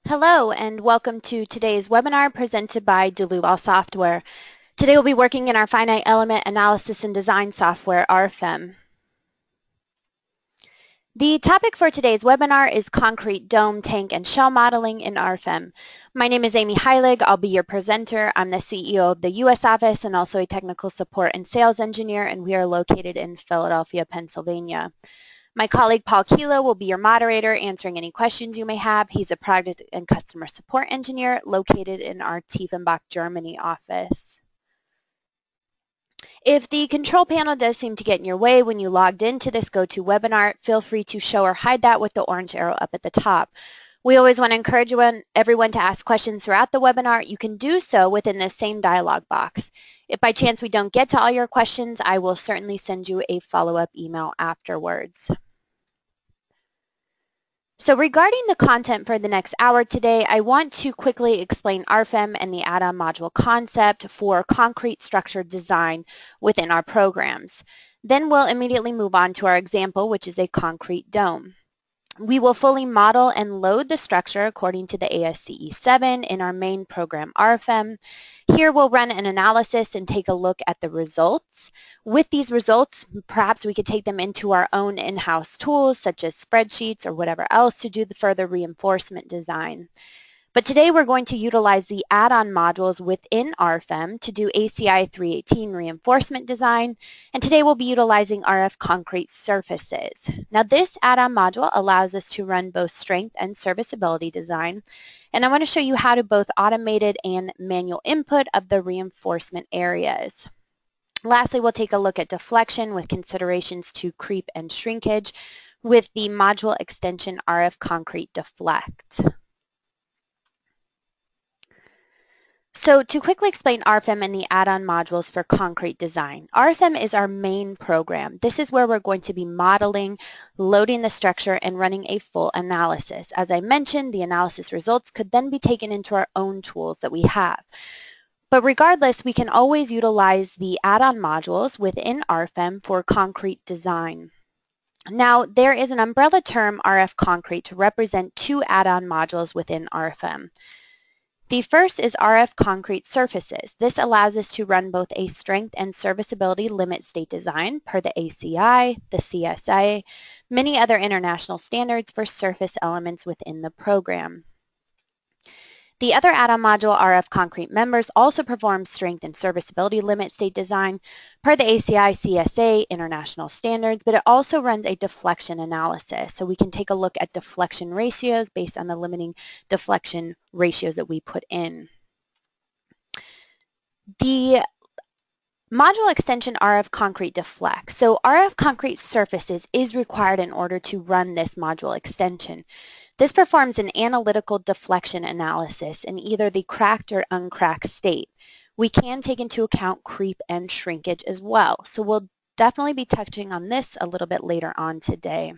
Hello and welcome to today's webinar presented by Dlubal Software. Today we'll be working in our finite element analysis and design software, RFEM. The topic for today's webinar is concrete dome, tank, and shell modeling in RFEM. My name is Amy Heilig. I'll be your presenter. I'm the CEO of the U.S. office and also a technical support and sales engineer, and we are located in Philadelphia, Pennsylvania. My colleague Paul Kilo will be your moderator, answering any questions you may have. He's a product and customer support engineer located in our Tiefenbach, Germany office. If the control panel does seem to get in your way when you logged into this GoToWebinar, feel free to show or hide that with the orange arrow up at the top. We always want to encourage everyone to ask questions throughout the webinar. You can do so within the same dialog box. If by chance we don't get to all your questions, I will certainly send you a follow-up email afterwards. So regarding the content for the next hour today, I want to quickly explain RFEM and the add-on module concept for concrete structure design within our programs. Then we'll immediately move on to our example, which is a concrete dome. We will fully model and load the structure according to the ASCE 7 in our main program RFEM. Here we'll run an analysis and take a look at the results. With these results, perhaps we could take them into our own in-house tools such as spreadsheets or whatever else to do the further reinforcement design. But today we're going to utilize the add-on modules within RFEM to do ACI 318 reinforcement design, and today we'll be utilizing RF concrete surfaces. Now this add-on module allows us to run both strength and serviceability design, and I want to show you how to both automated and manual input of the reinforcement areas. Lastly, we'll take a look at deflection with considerations to creep and shrinkage with the module extension RF-CONCRETE Deflect. So to quickly explain RFEM and the add-on modules for concrete design, RFEM is our main program. This is where we're going to be modeling, loading the structure, and running a full analysis. As I mentioned, the analysis results could then be taken into our own tools that we have. But regardless, we can always utilize the add-on modules within RFEM for concrete design. Now, there is an umbrella term, RF-CONCRETE, to represent two add-on modules within RFEM. The first is RF concrete surfaces. This allows us to run both a strength and serviceability limit state design per the ACI, the CSA, many other international standards for surface elements within the program. The other add-on module, RF concrete members, also performs strength and serviceability limit state design per the ACI CSA international standards, but it also runs a deflection analysis. So we can take a look at deflection ratios based on the limiting deflection ratios that we put in. The module extension RF concrete deflect. So RF concrete surfaces is required in order to run this module extension. This performs an analytical deflection analysis in either the cracked or uncracked state. We can take into account creep and shrinkage as well. So we'll definitely be touching on this a little bit later on today.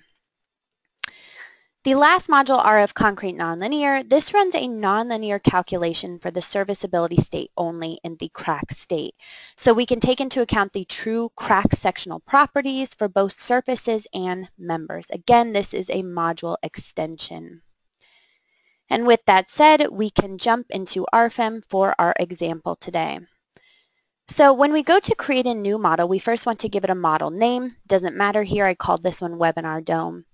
The last module, RF concrete nonlinear, this runs a nonlinear calculation for the serviceability state only in the crack state. So we can take into account the true crack sectional properties for both surfaces and members. Again, this is a module extension. And with that said, we can jump into RFEM for our example today. So when we go to create a new model, we first want to give it a model name. Doesn't matter here, I called this one Webinar Dome.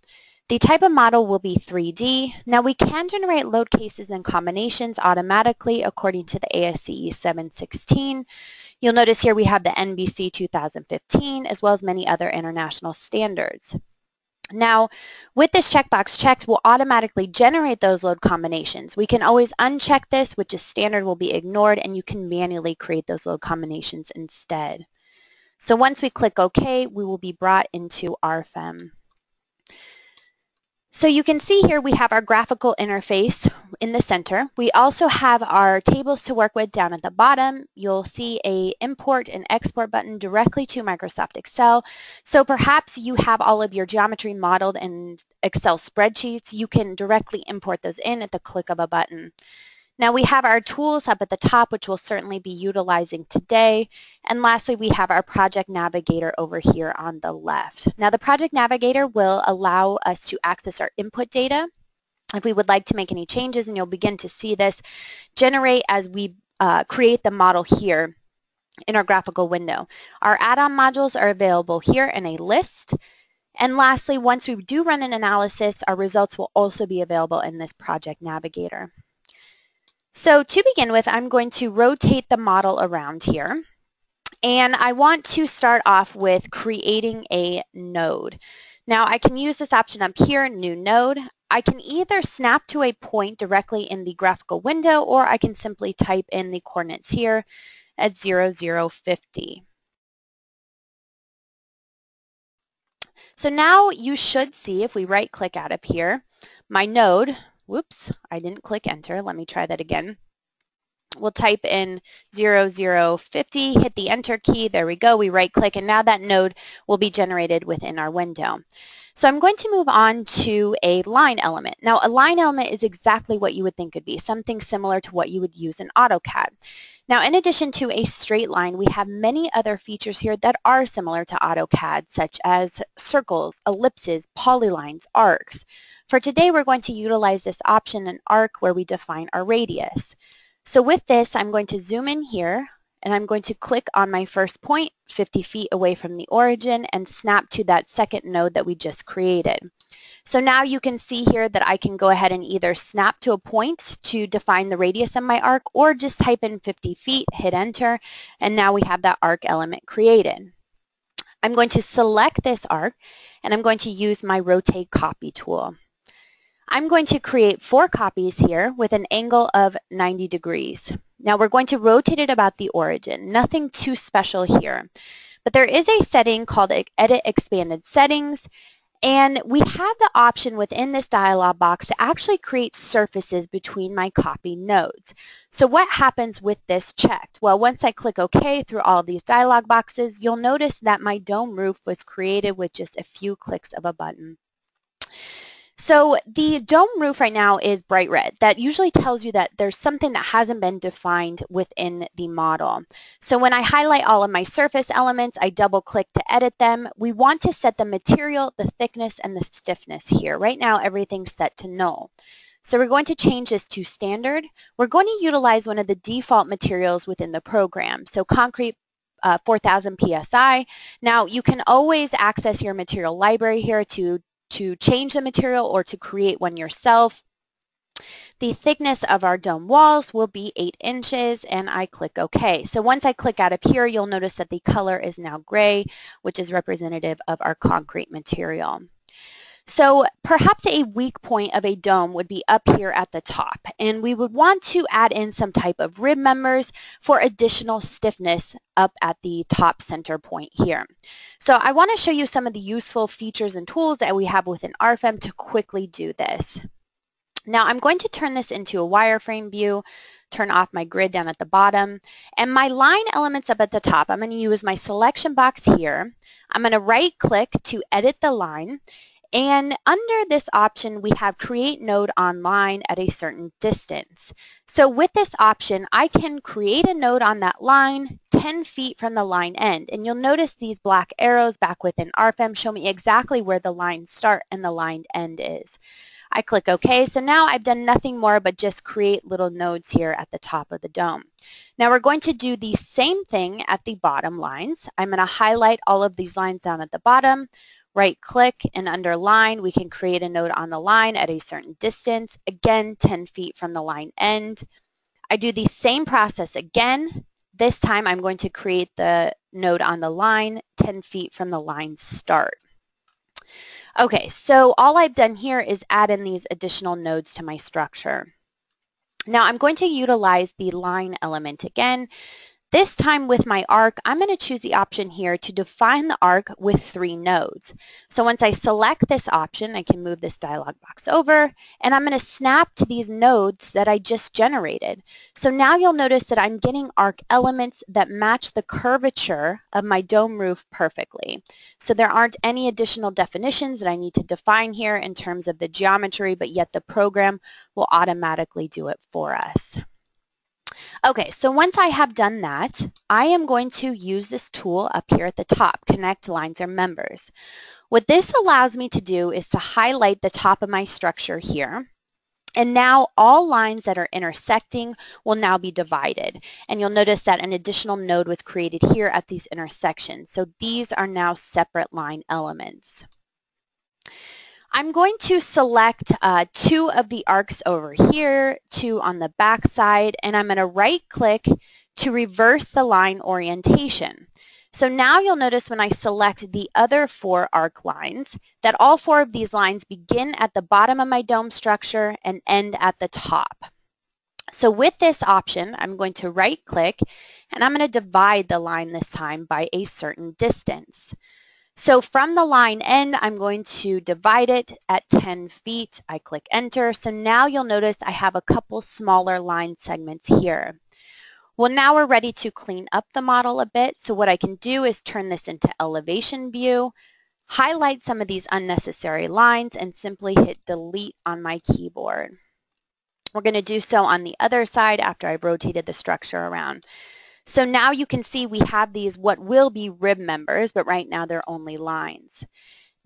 The type of model will be 3D. Now we can generate load cases and combinations automatically according to the ASCE 716. You'll notice here we have the NBC 2015 as well as many other international standards. Now with this checkbox checked, we'll automatically generate those load combinations. We can always uncheck this, which is standard, will be ignored, and you can manually create those load combinations instead. So once we click OK, we will be brought into RFEM. So you can see here we have our graphical interface in the center. We also have our tables to work with down at the bottom. You'll see a import and export button directly to Microsoft Excel. So perhaps you have all of your geometry modeled in Excel spreadsheets. You can directly import those in at the click of a button. Now we have our tools up at the top, which we'll certainly be utilizing today. And lastly, we have our Project Navigator over here on the left. Now the Project Navigator will allow us to access our input data if we would like to make any changes, and you'll begin to see this generate as we create the model here in our graphical window. Our add-on modules are available here in a list. And lastly, once we do run an analysis, our results will also be available in this project navigator. So to begin with, I'm going to rotate the model around here. And I want to start off with creating a node. Now I can use this option up here, new node. I can either snap to a point directly in the graphical window, or I can simply type in the coordinates here at 0, 0, 50. So now you should see, if we right click out up here, my node, whoops, I didn't click enter, let me try that again. We'll type in 0, 0, 50, hit the enter key, there we go, we right click, and now that node will be generated within our window. So I'm going to move on to a line element. Now a line element is exactly what you would think would be, something similar to what you would use in AutoCAD. Now in addition to a straight line, we have many other features here that are similar to AutoCAD, such as circles, ellipses, polylines, arcs. For today we're going to utilize this option in arc where we define our radius. So with this, I'm going to zoom in here, and I'm going to click on my first point 50 feet away from the origin and snap to that second node that we just created. So now you can see here that I can go ahead and either snap to a point to define the radius of my arc, or just type in 50 feet, hit enter, and now we have that arc element created. I'm going to select this arc, and I'm going to use my rotate copy tool. I'm going to create 4 copies here with an angle of 90 degrees. Now we're going to rotate it about the origin, nothing too special here. But there is a setting called Edit Expanded Settings, and we have the option within this dialog box to actually create surfaces between my copy nodes. So what happens with this checked? Well, once I click OK through all of these dialog boxes, you'll notice that my dome roof was created with just a few clicks of a button. So the dome roof right now is bright red. That usually tells you that there's something that hasn't been defined within the model. So when I highlight all of my surface elements, I double click to edit them. We want to set the material, the thickness, and the stiffness here. Right now everything's set to null. So we're going to change this to standard. We're going to utilize one of the default materials within the program. So concrete 4000 PSI. Now you can always access your material library here to change the material or to create one yourself. The thickness of our dome walls will be 8 inches, and I click OK. So once I click out of here, you'll notice that the color is now gray, which is representative of our concrete material. So perhaps a weak point of a dome would be up here at the top, and we would want to add in some type of rib members for additional stiffness up at the top center point here. So I want to show you some of the useful features and tools that we have within RFEM to quickly do this. Now I'm going to turn this into a wireframe view, turn off my grid down at the bottom, and my line elements up at the top, I'm going to use my selection box here. I'm going to right click to edit the line. And under this option, we have create node on line at a certain distance. So with this option, I can create a node on that line 10 feet from the line end. And you'll notice these black arrows back within RFEM show me exactly where the lines start and the line end is. I click OK. So now I've done nothing more but just create little nodes here at the top of the dome. Now we're going to do the same thing at the bottom lines. I'm going to highlight all of these lines down at the bottom. Right click, and under line we can create a node on the line at a certain distance, again 10 feet from the line end. I do the same process again. This time I'm going to create the node on the line 10 feet from the line start. Okay, so all I've done here is add in these additional nodes to my structure. Now I'm going to utilize the line element again. This time with my arc, I'm going to choose the option here to define the arc with 3 nodes. So once I select this option, I can move this dialog box over, and I'm going to snap to these nodes that I just generated. So now you'll notice that I'm getting arc elements that match the curvature of my dome roof perfectly. So there aren't any additional definitions that I need to define here in terms of the geometry, but yet the program will automatically do it for us. Okay, so once I have done that, I am going to use this tool up here at the top, Connect Lines or Members. What this allows me to do is to highlight the top of my structure here. And now all lines that are intersecting will now be divided. And you'll notice that an additional node was created here at these intersections. So these are now separate line elements. I'm going to select 2 of the arcs over here, 2 on the back side, and I'm going to right-click to reverse the line orientation. So now you'll notice when I select the other 4 arc lines that all 4 of these lines begin at the bottom of my dome structure and end at the top. So with this option, I'm going to right-click and I'm going to divide the line this time by a certain distance. So from the line end, I'm going to divide it at 10 feet. I click enter. So now you'll notice I have a couple smaller line segments here. Well, now we're ready to clean up the model a bit. So what I can do is turn this into elevation view, highlight some of these unnecessary lines, and simply hit delete on my keyboard. We're going to do so on the other side after I've rotated the structure around. So now you can see we have these what will be rib members, but right now they're only lines.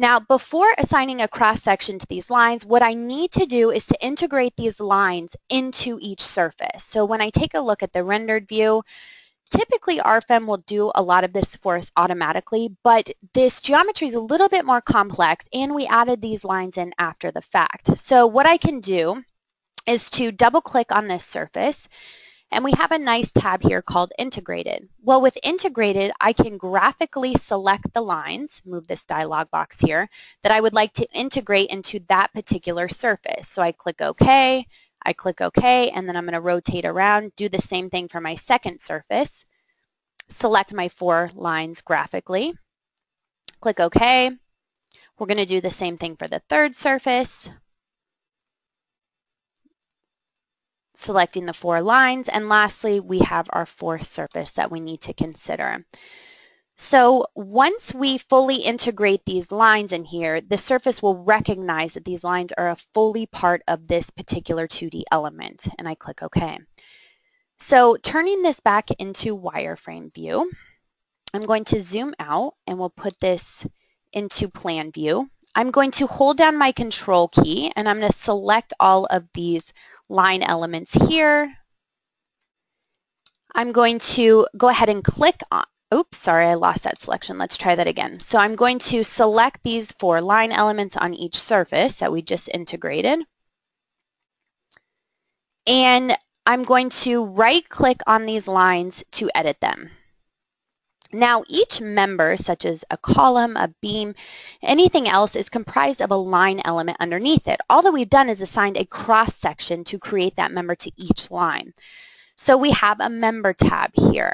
Now, before assigning a cross-section to these lines, what I need to do is to integrate these lines into each surface. So when I take a look at the rendered view, typically RFEM will do a lot of this for us automatically, but this geometry is a little bit more complex, and we added these lines in after the fact. So what I can do is to double-click on this surface, and we have a nice tab here called Integrated. Well, with Integrated, I can graphically select the lines, move this dialog box here, that I would like to integrate into that particular surface. So I click OK, and then I'm going to rotate around, do the same thing for my second surface, select my 4 lines graphically, click OK. We're going to do the same thing for the third surface, selecting the 4 lines, and lastly we have our 4th surface that we need to consider. So once we fully integrate these lines in here, the surface will recognize that these lines are a fully part of this particular 2D element, and I click OK. So turning this back into wireframe view, I'm going to zoom out and we'll put this into plan view. I'm going to hold down my control key and I'm going to select all of these line elements here. I'm going to go ahead and click on, oops, sorry, I lost that selection. Let's try that again. So I'm going to select these 4 line elements on each surface that we just integrated. And I'm going to right-click on these lines to edit them. Now, each member, such as a column, a beam, anything else, is comprised of a line element underneath it. All that we've done is assigned a cross-section to create that member to each line. So we have a member tab here.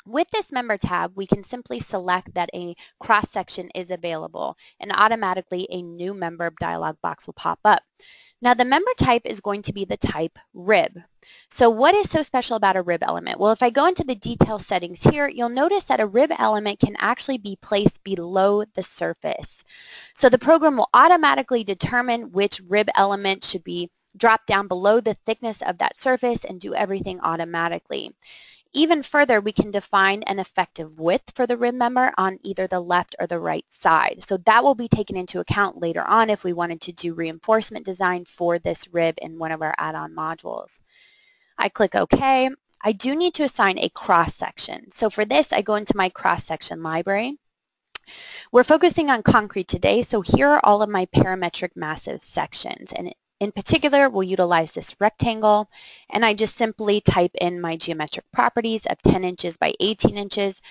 With this member tab, we can simply select that a cross-section is available, and automatically a new member dialog box will pop up. Now the member type is going to be the type rib. So what is so special about a rib element? Well, if I go into the detail settings here, you'll notice that a rib element can actually be placed below the surface. So the program will automatically determine which rib element should be dropped down below the thickness of that surface and do everything automatically. Even further, we can define an effective width for the rib member on either the left or the right side. So that will be taken into account later on if we wanted to do reinforcement design for this rib in one of our add-on modules. I click OK. I do need to assign a cross-section. So for this, I go into my cross-section library. We're focusing on concrete today, so here are all of my parametric massive sections. And in particular, we'll utilize this rectangle, and I just simply type in my geometric properties of 10 inches by 18 inches.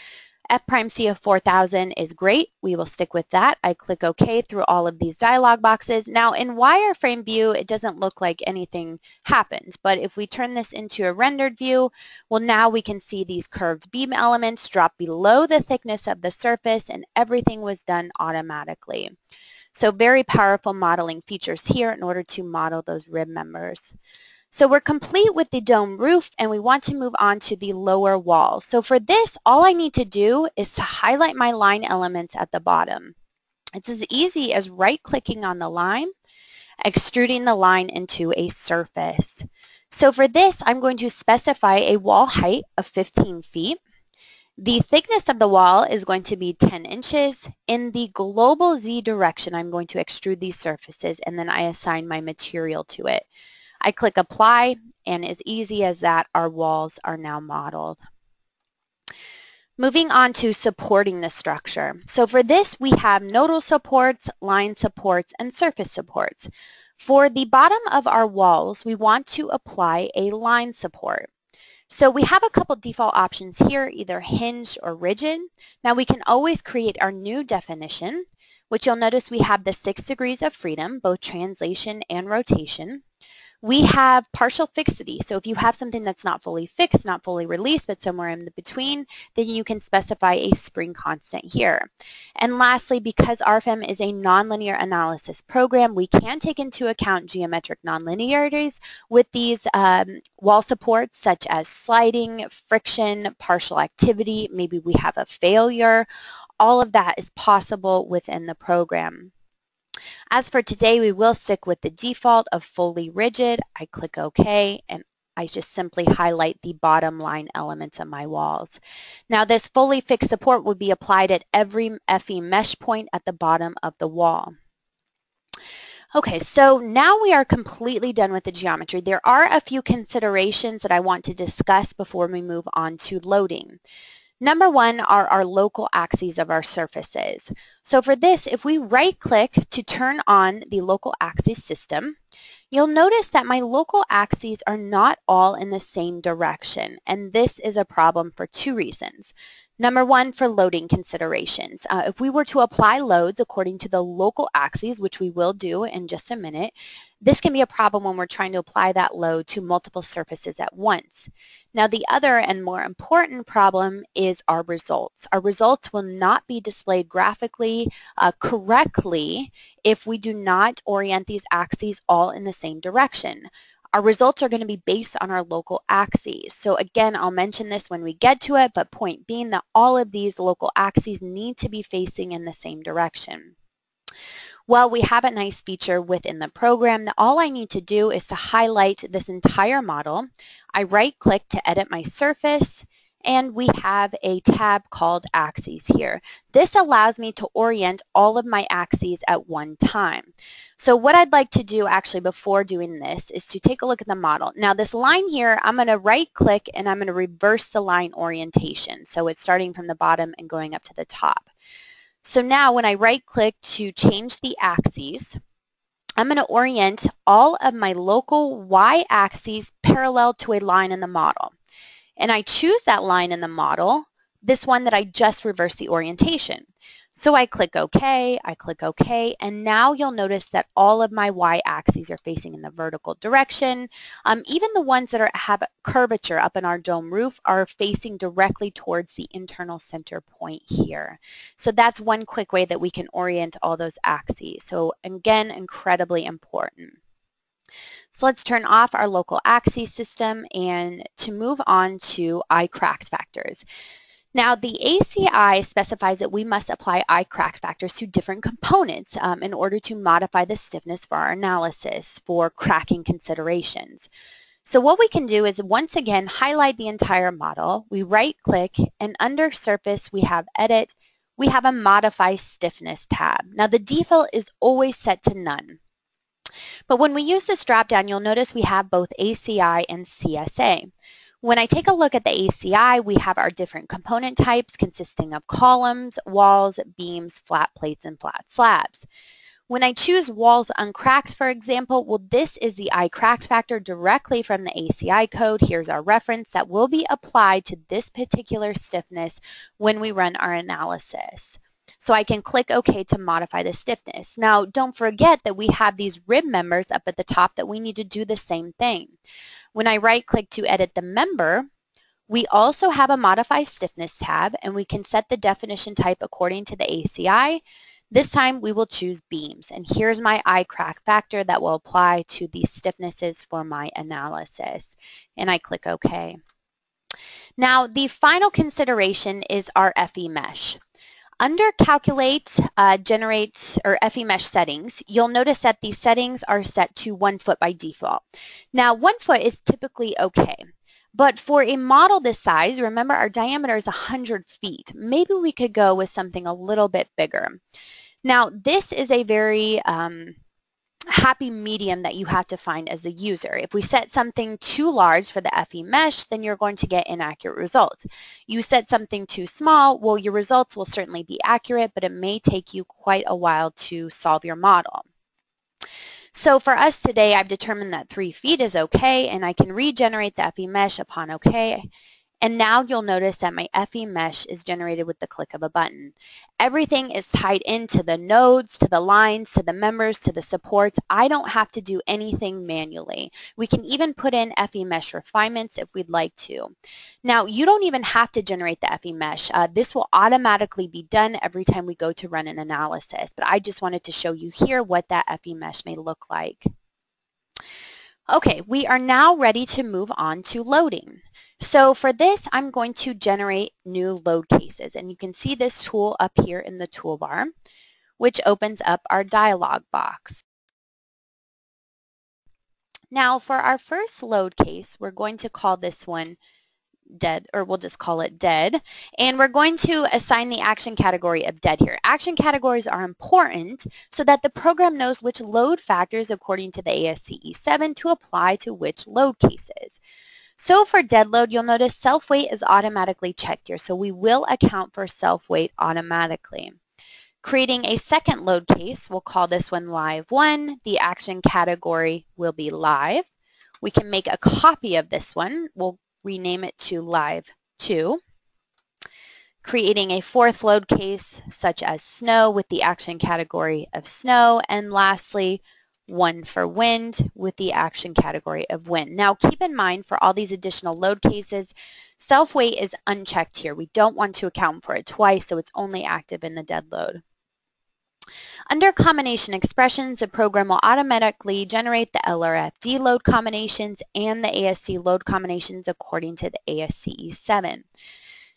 F'(C) of 4000 is great. We will stick with that. I click OK through all of these dialog boxes. Now in wireframe view, it doesn't look like anything happens, but if we turn this into a rendered view, well, now we can see these curved beam elements drop below the thickness of the surface, and everything was done automatically. So very powerful modeling features here in order to model those rib members. So we're complete with the dome roof, and we want to move on to the lower wall. So for this, all I need to do is to highlight my line elements at the bottom. It's as easy as right-clicking on the line, extruding the line into a surface. So for this, I'm going to specify a wall height of 15 feet. The thickness of the wall is going to be 10 inches. In the global Z direction, I'm going to extrude these surfaces, and then I assign my material to it. I click apply, and as easy as that, our walls are now modeled. Moving on to supporting the structure. So for this, we have nodal supports, line supports, and surface supports. For the bottom of our walls, we want to apply a line support. So we have a couple default options here, either hinged or rigid. Now we can always create our new definition, which you'll notice we have the 6 degrees of freedom, both translation and rotation. We have partial fixity, so if you have something that's not fully fixed, not fully released, but somewhere in the between, then you can specify a spring constant here. And lastly, because RFEM is a nonlinear analysis program, we can take into account geometric nonlinearities with these wall supports, such as sliding, friction, partial activity, maybe we have a failure. All of that is possible within the program. As for today, we will stick with the default of fully rigid. I click OK, and I just simply highlight the bottom line elements of my walls. Now this fully fixed support would be applied at every FE mesh point at the bottom of the wall. Okay, so now we are completely done with the geometry. There are a few considerations that I want to discuss before we move on to loading. Number one are our local axes of our surfaces. So for this, if we right-click to turn on the local axis system, you'll notice that my local axes are not all in the same direction, and this is a problem for two reasons. Number one, for loading considerations. If we were to apply loads according to the local axes, which we will do in just a minute, this can be a problem when we're trying to apply that load to multiple surfaces at once. Now the other and more important problem is our results. Our results will not be displayed graphically correctly if we do not orient these axes all in the same direction. Our results are going to be based on our local axes. So again, I'll mention this when we get to it, but point being that all of these local axes need to be facing in the same direction. Well, we have a nice feature within the program that all I need to do is to highlight this entire model. I right-click to edit my surface, and we have a tab called Axes here. This allows me to orient all of my axes at one time. So what I'd like to do actually before doing this is to take a look at the model. Now this line here, I'm going to right-click and I'm going to reverse the line orientation. So it's starting from the bottom and going up to the top. So now when I right-click to change the axes, I'm going to orient all of my local y-axes parallel to a line in the model. And I choose that line in the model, this one that I just reversed the orientation. So I click OK, and now you'll notice that all of my y-axes are facing in the vertical direction. Even the ones that have curvature up in our dome roof are facing directly towards the internal center point here. So that's one quick way that we can orient all those axes. So again, incredibly important. So let's turn off our local axis system and to move on to eye crack factors. Now the ACI specifies that we must apply eye crack factors to different components in order to modify the stiffness for our analysis for cracking considerations. So what we can do is once again highlight the entire model, we right click, and under surface we have edit, we have a modify stiffness tab. Now the default is always set to none. But when we use this drop-down, you'll notice we have both ACI and CSA. When I take a look at the ACI, we have our different component types consisting of columns, walls, beams, flat plates, and flat slabs. When I choose walls uncracked, for example, well, this is the eye crack factor directly from the ACI code. Here's our reference that will be applied to this particular stiffness when we run our analysis. So I can click OK to modify the stiffness. Now, don't forget that we have these rib members up at the top that we need to do the same thing. When I right-click to edit the member, we also have a Modify Stiffness tab, and we can set the definition type according to the ACI. This time, we will choose beams, and here's my eye crack factor that will apply to the stiffnesses for my analysis, and I click OK. Now, the final consideration is our FE mesh. Under Calculate, Generate, or FE Mesh settings, you'll notice that these settings are set to 1 foot by default. Now, 1 foot is typically okay, But for a model this size, remember our diameter is 100 feet. Maybe we could go with something a little bit bigger. Now, this is a very happy medium that you have to find as the user. If we set something too large for the FE mesh, then you're going to get inaccurate results. You set something too small, well, your results will certainly be accurate, but it may take you quite a while to solve your model. So for us today, I've determined that 3 feet is okay, and I can regenerate the FE mesh upon okay. And now you'll notice that my FE mesh is generated with the click of a button. Everything is tied into the nodes, to the lines, to the members, to the supports. I don't have to do anything manually. We can even put in FE mesh refinements if we'd like to. Now, you don't even have to generate the FE mesh. This will automatically be done every time we go to run an analysis, but I just wanted to show you here what that FE mesh may look like. Okay, we are now ready to move on to loading. So for this, I'm going to generate new load cases, and you can see this tool up here in the toolbar, which opens up our dialog box. Now for our first load case, we're going to call this one dead, or we'll just call it dead, and we're going to assign the action category of dead here. Action categories are important so that the program knows which load factors according to the ASCE 7 to apply to which load cases. So for dead load, you'll notice self-weight is automatically checked here, so we will account for self-weight automatically. Creating a second load case, we'll call this one live 1. The action category will be live. We can make a copy of this one. We'll rename it to live 2. Creating a fourth load case such as snow with the action category of snow, and lastly 1 for wind with the action category of wind. Now keep in mind for all these additional load cases, self-weight is unchecked here. We don't want to account for it twice, so it's only active in the dead load. Under combination expressions, the program will automatically generate the LRFD load combinations and the ASC load combinations according to the ASCE 7.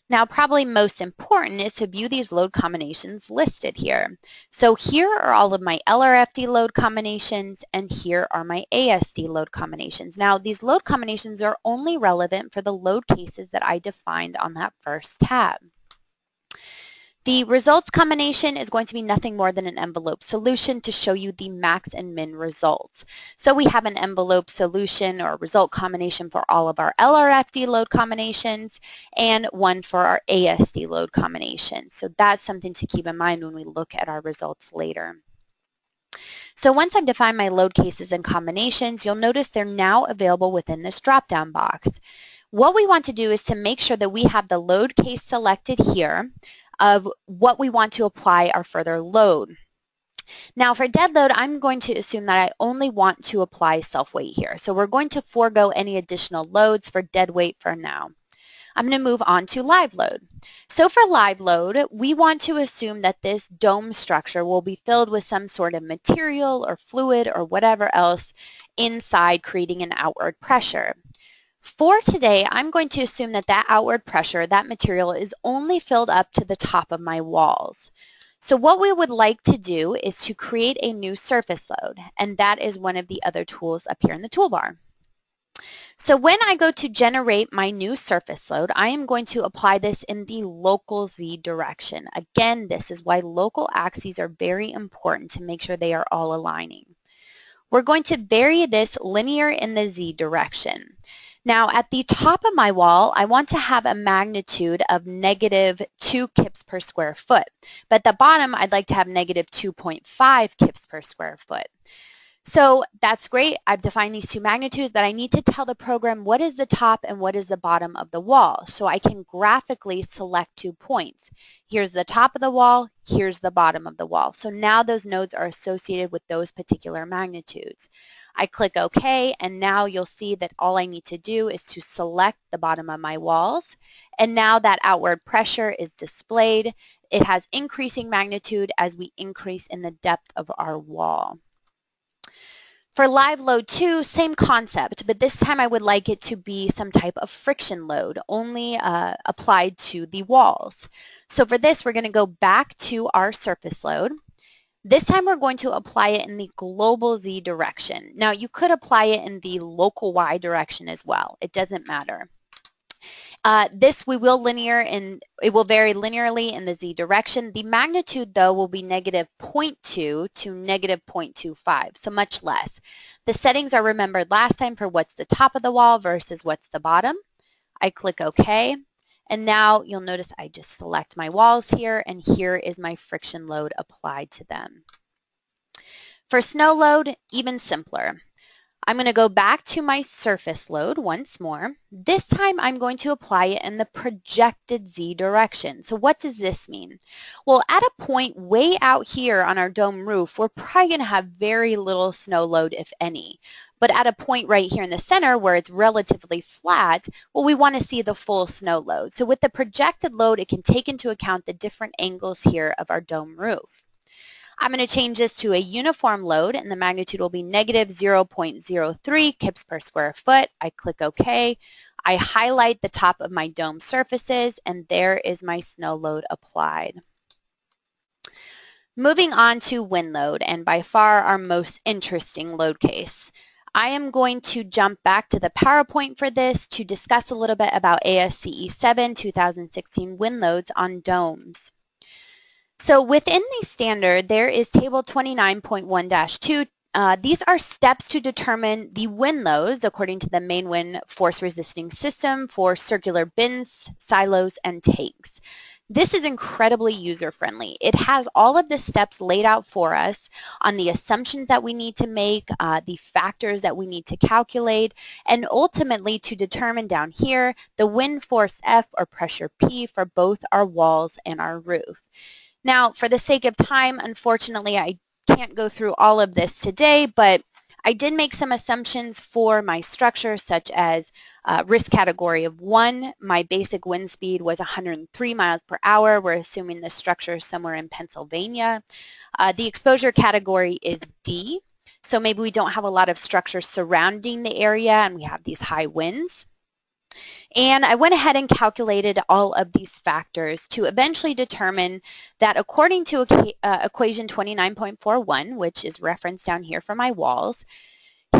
Now, probably most important is to view these load combinations listed here. So here are all of my LRFD load combinations, and here are my ASD load combinations. Now, these load combinations are only relevant for the load cases that I defined on that first tab. The results combination is going to be nothing more than an envelope solution to show you the max and min results. So we have an envelope solution or result combination for all of our LRFD load combinations and one for our ASD load combination. So that's something to keep in mind when we look at our results later. So once I've defined my load cases and combinations, you'll notice they're now available within this drop-down box. What we want to do is to make sure that we have the load case selected here of what we want to apply our further load. Now for dead load, I'm going to assume that I only want to apply self-weight here. So we're going to forego any additional loads for dead weight for now. I'm going to move on to live load. So for live load, we want to assume that this dome structure will be filled with some sort of material or fluid or whatever else inside, creating an outward pressure. For today, I'm going to assume that that outward pressure, that material, is only filled up to the top of my walls. So what we would like to do is to create a new surface load, and that is one of the other tools up here in the toolbar. So when I go to generate my new surface load, I am going to apply this in the local Z direction. Again, this is why local axes are very important to make sure they are all aligning. We're going to vary this linear in the Z direction. Now at the top of my wall, I want to have a magnitude of -2 kips per square foot. But at the bottom, I'd like to have -2.5 kips per square foot. So that's great. I've defined these two magnitudes, but I need to tell the program what is the top and what is the bottom of the wall. So I can graphically select 2 points. Here's the top of the wall, here's the bottom of the wall. So now those nodes are associated with those particular magnitudes. I click OK, and now you'll see that all I need to do is to select the bottom of my walls. And now that outward pressure is displayed. It has increasing magnitude as we increase in the depth of our wall. For live load 2, same concept, but this time I would like it to be some type of friction load, only applied to the walls. So for this, we're going to go back to our surface load. This time we're going to apply it in the global Z direction. Now you could apply it in the local Y direction as well. It doesn't matter. This it will vary linearly in the z direction. The magnitude, though, will be negative 0.2 to negative 0.25, so much less. The settings are remembered last time for what's the top of the wall versus what's the bottom. I click OK, and now you'll notice I just select my walls here, and here is my friction load applied to them. For snow load, even simpler. I'm going to go back to my surface load once more. This time I'm going to apply it in the projected z direction. So what does this mean? Well, at a point way out here on our dome roof, we're probably going to have very little snow load, if any. But at a point right here in the center where it's relatively flat, well, we want to see the full snow load. So with the projected load, it can take into account the different angles here of our dome roof. I'm going to change this to a uniform load, and the magnitude will be negative 0.03 kips per square foot. I click OK. I highlight the top of my dome surfaces, and there is my snow load applied. Moving on to wind load, and by far our most interesting load case. I am going to jump back to the PowerPoint for this to discuss a little bit about ASCE 7 2016 wind loads on domes. So within the standard, there is table 29.1-2. These are steps to determine the wind loads according to the main wind force resisting system for circular bins, silos, and tanks. This is incredibly user-friendly. It has all of the steps laid out for us on the assumptions that we need to make, the factors that we need to calculate, and ultimately to determine down here the wind force F or pressure P for both our walls and our roof. Now, for the sake of time, unfortunately, I can't go through all of this today, but I did make some assumptions for my structure, such as risk category of 1. My basic wind speed was 103 miles per hour. We're assuming the structure is somewhere in Pennsylvania. The exposure category is D, so maybe we don't have a lot of structure surrounding the area and we have these high winds. And I went ahead and calculated all of these factors to eventually determine that according to equation 29.41, which is referenced down here for my walls,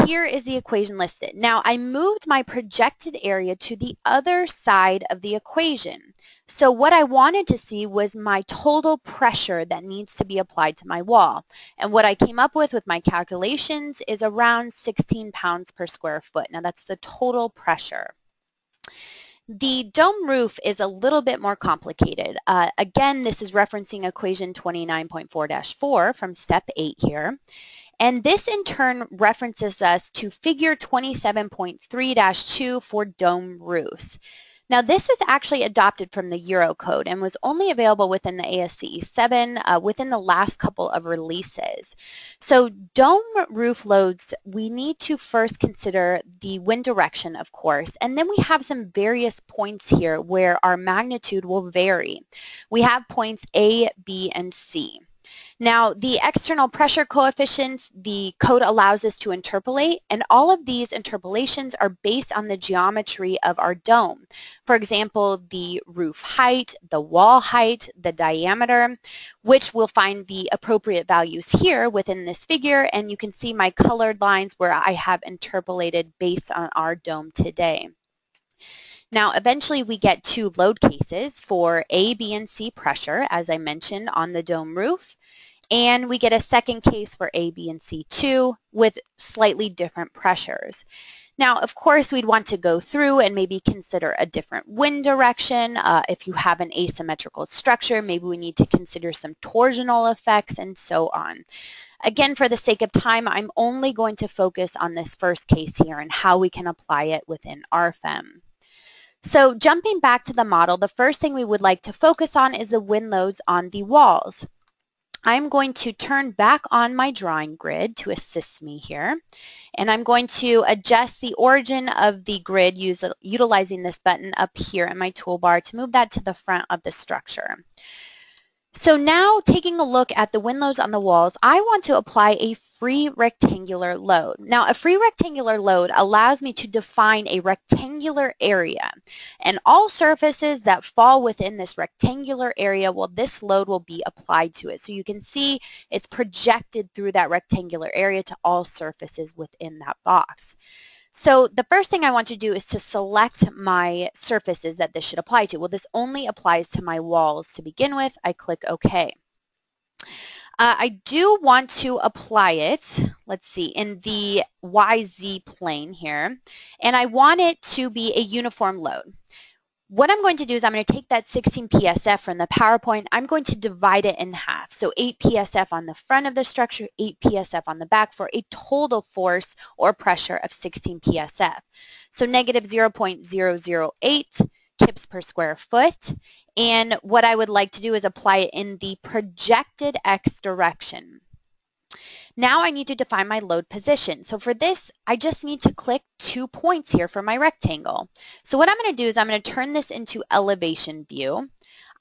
here is the equation listed. Now, I moved my projected area to the other side of the equation. So what I wanted to see was my total pressure that needs to be applied to my wall. And what I came up with my calculations is around 16 pounds per square foot. Now, that's the total pressure. The dome roof is a little bit more complicated. Again, this is referencing equation 29.4-4 from step 8 here. And this in turn references us to figure 27.3-2 for dome roofs. Now this is actually adopted from the Eurocode and was only available within the ASCE 7 within the last couple of releases. So dome roof loads, we need to first consider the wind direction, of course, and then we have some various points here where our magnitude will vary. We have points A, B, and C. Now, the external pressure coefficients, the code allows us to interpolate, and all of these interpolations are based on the geometry of our dome. For example, the roof height, the wall height, the diameter, which we'll find the appropriate values here within this figure, and you can see my colored lines where I have interpolated based on our dome today. Now, eventually we get two load cases for A, B, and C pressure, as I mentioned, on the dome roof. And we get a second case for A, B, and C too with slightly different pressures. Now, of course, we'd want to go through and maybe consider a different wind direction. If you have an asymmetrical structure, maybe we need to consider some torsional effects and so on. Again, for the sake of time, I'm only going to focus on this first case here and how we can apply it within RFEM. So jumping back to the model, the first thing we would like to focus on is the wind loads on the walls. I'm going to turn back on my drawing grid to assist me here, and I'm going to adjust the origin of the grid utilizing this button up here in my toolbar to move that to the front of the structure. So now, taking a look at the wind loads on the walls, I want to apply a free rectangular load. Now, a free rectangular load allows me to define a rectangular area, and all surfaces that fall within this rectangular area, well, this load will be applied to it. So you can see it's projected through that rectangular area to all surfaces within that box. So the first thing I want to do is to select my surfaces that this should apply to. Well, this only applies to my walls to begin with. I click OK. I do want to apply it, let's see, in the YZ plane here, and I want it to be a uniform load. What I'm going to do is I'm going to take that 16 PSF from the PowerPoint, I'm going to divide it in half. So 8 PSF on the front of the structure, 8 PSF on the back for a total force or pressure of 16 PSF. So negative 0.008 kips per square foot. And what I would like to do is apply it in the projected X direction. Now I need to define my load position. So for this, I just need to click 2 points here for my rectangle. So what I'm going to do is I'm going to turn this into elevation view.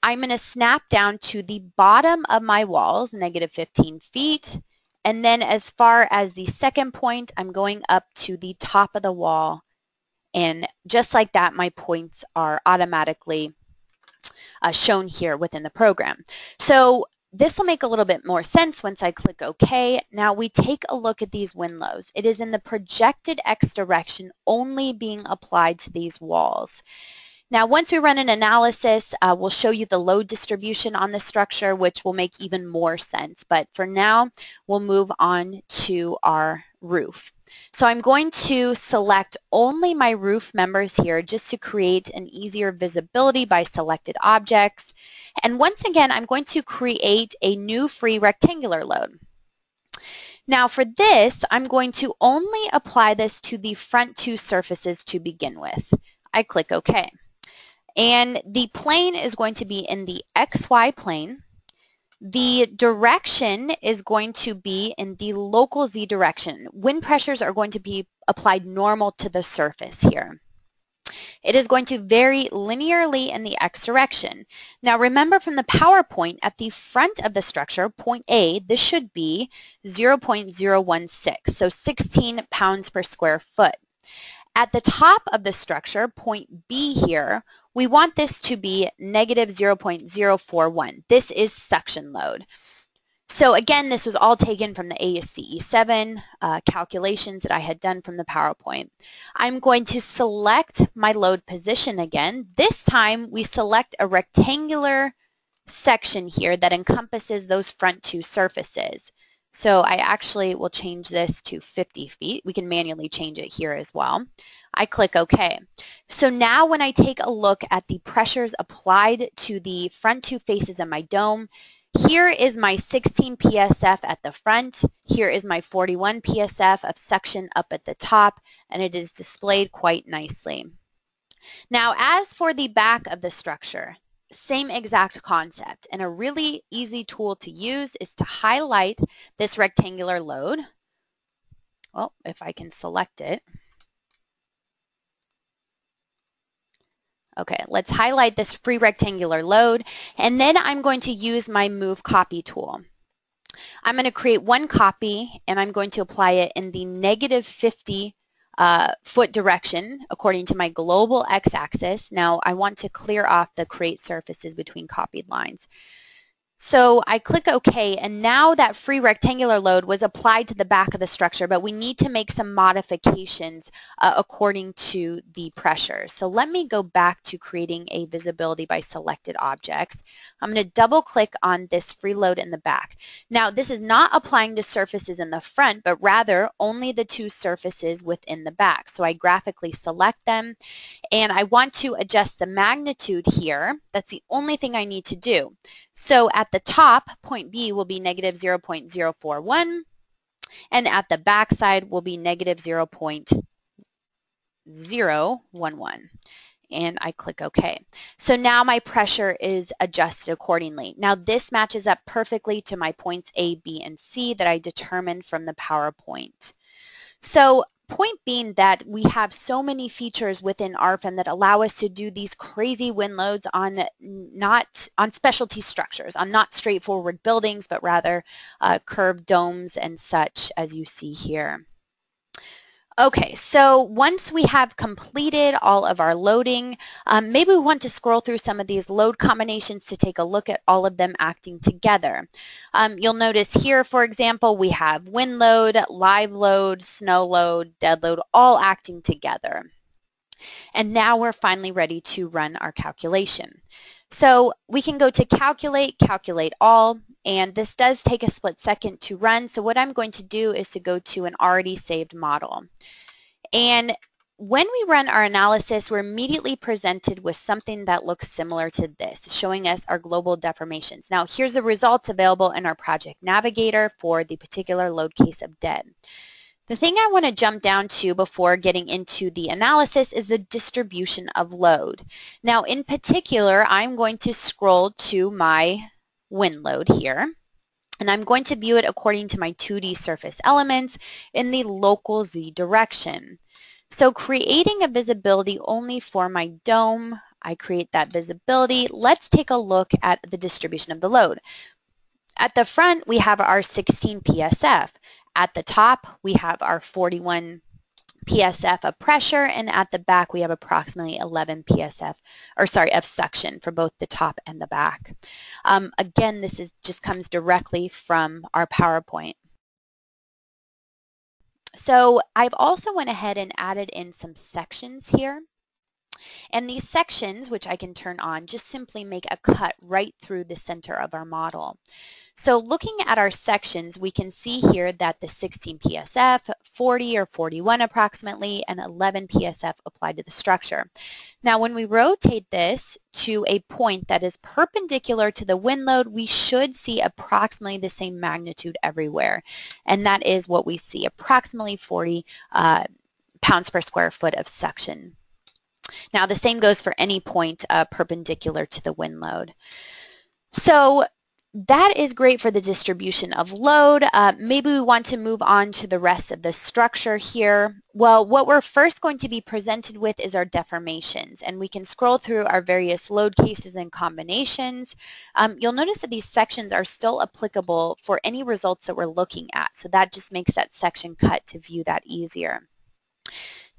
I'm going to snap down to the bottom of my walls, negative 15 feet. And then as far as the second point, I'm going up to the top of the wall. And just like that, my points are automatically shown here within the program. So this will make a little bit more sense once I click OK. Now we take a look at these wind loads. It is in the projected X direction only being applied to these walls. Now once we run an analysis, we'll show you the load distribution on the structure, which will make even more sense. But for now, we'll move on to our roof. So I'm going to select only my roof members here just to create an easier visibility by selected objects. And once again, I'm going to create a new free rectangular load. Now for this, I'm going to only apply this to the front 2 surfaces to begin with. I click OK. And the plane is going to be in the XY plane. The direction is going to be in the local Z direction. Wind pressures are going to be applied normal to the surface here. It is going to vary linearly in the X direction. Now remember from the PowerPoint, at the front of the structure, point A, this should be 0.016, so 16 pounds per square foot. At the top of the structure, point B here, we want this to be negative 0.041. This is suction load. So again, this was all taken from the ASCE 7 calculations that I had done from the PowerPoint. I'm going to select my load position again. This time we select a rectangular section here that encompasses those front 2 surfaces. So I actually will change this to 50 feet. We can manually change it here as well. I click OK. So now when I take a look at the pressures applied to the front 2 faces of my dome, here is my 16 PSF at the front. Here is my 41 PSF of suction up at the top, and it is displayed quite nicely. Now as for the back of the structure, same exact concept, and a really easy tool to use is to highlight this rectangular load. Well, if I can select it. Okay, let's highlight this free rectangular load, and then I'm going to use my Move Copy tool. I'm going to create one copy, and I'm going to apply it in the negative 50 foot direction according to my global x-axis. Now I want to clear off the create surfaces between copied lines. So I click OK, and now that free rectangular load was applied to the back of the structure, but we need to make some modifications according to the pressure. So let me go back to creating a visibility by selected objects. I'm going to double click on this free load in the back. Now this is not applying to surfaces in the front, but rather only the 2 surfaces within the back. So I graphically select them, and I want to adjust the magnitude here. That's the only thing I need to do. So at the top, point B will be negative 0.041, and at the back side will be negative 0.011. And I click OK. So now my pressure is adjusted accordingly. Now this matches up perfectly to my points A, B, and C that I determined from the PowerPoint. So point being that we have so many features within RFEM that allow us to do these crazy wind loads on specialty structures, on not straightforward buildings, but rather curved domes and such, as you see here. Okay, so once we have completed all of our loading, maybe we want to scroll through some of these load combinations to take a look at all of them acting together. You'll notice here, for example, we have wind load, live load, snow load, dead load, all acting together. And now we're finally ready to run our calculation. So we can go to calculate, calculate all, and this does take a split second to run. So what I'm going to do is to go to an already saved model. And when we run our analysis, we're immediately presented with something that looks similar to this, showing us our global deformations. Now, here's the results available in our project navigator for the particular load case of dead. The thing I want to jump down to before getting into the analysis is the distribution of load. Now, in particular, I'm going to scroll to my wind load here, and I'm going to view it according to my 2D surface elements in the local Z direction. So creating a visibility only for my dome, I create that visibility. Let's take a look at the distribution of the load. At the front, we have our 16 PSF. At the top, we have our 41 PSF of pressure, and at the back, we have approximately 11 PSF, of suction for both the top and the back. Again, this just comes directly from our PowerPoint. So I've also went ahead and added in some sections here. And these sections, which I can turn on, just simply make a cut right through the center of our model. So looking at our sections, we can see here that the 16 PSF, 40 or 41 approximately, and 11 PSF apply to the structure. Now when we rotate this to a point that is perpendicular to the wind load, we should see approximately the same magnitude everywhere. And that is what we see, approximately 40 pounds per square foot of suction. Now the same goes for any point perpendicular to the wind load. So that is great for the distribution of load. Maybe we want to move on to the rest of the structure here. Well, what we're first going to be presented with is our deformations, and we can scroll through our various load cases and combinations. You'll notice that these sections are still applicable for any results that we're looking at, so that just makes that section cut to view that easier.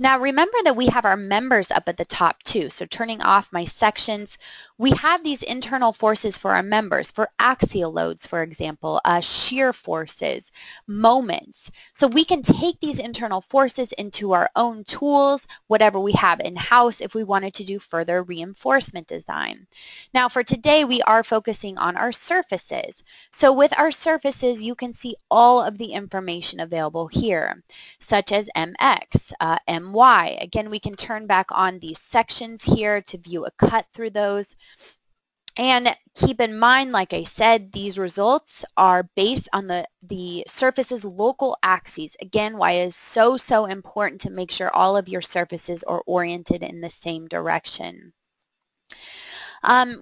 Now remember that we have our members up at the top too, so turning off my sections, we have these internal forces for our members, for axial loads, for example, shear forces, moments. So we can take these internal forces into our own tools, whatever we have in-house, if we wanted to do further reinforcement design. Now for today, we are focusing on our surfaces. So with our surfaces, you can see all of the information available here, such as MX, MY. Again, we can turn back on these sections here to view a cut through those. And keep in mind, like I said, these results are based on the surface's local axes. Again, why it is so important to make sure all of your surfaces are oriented in the same direction.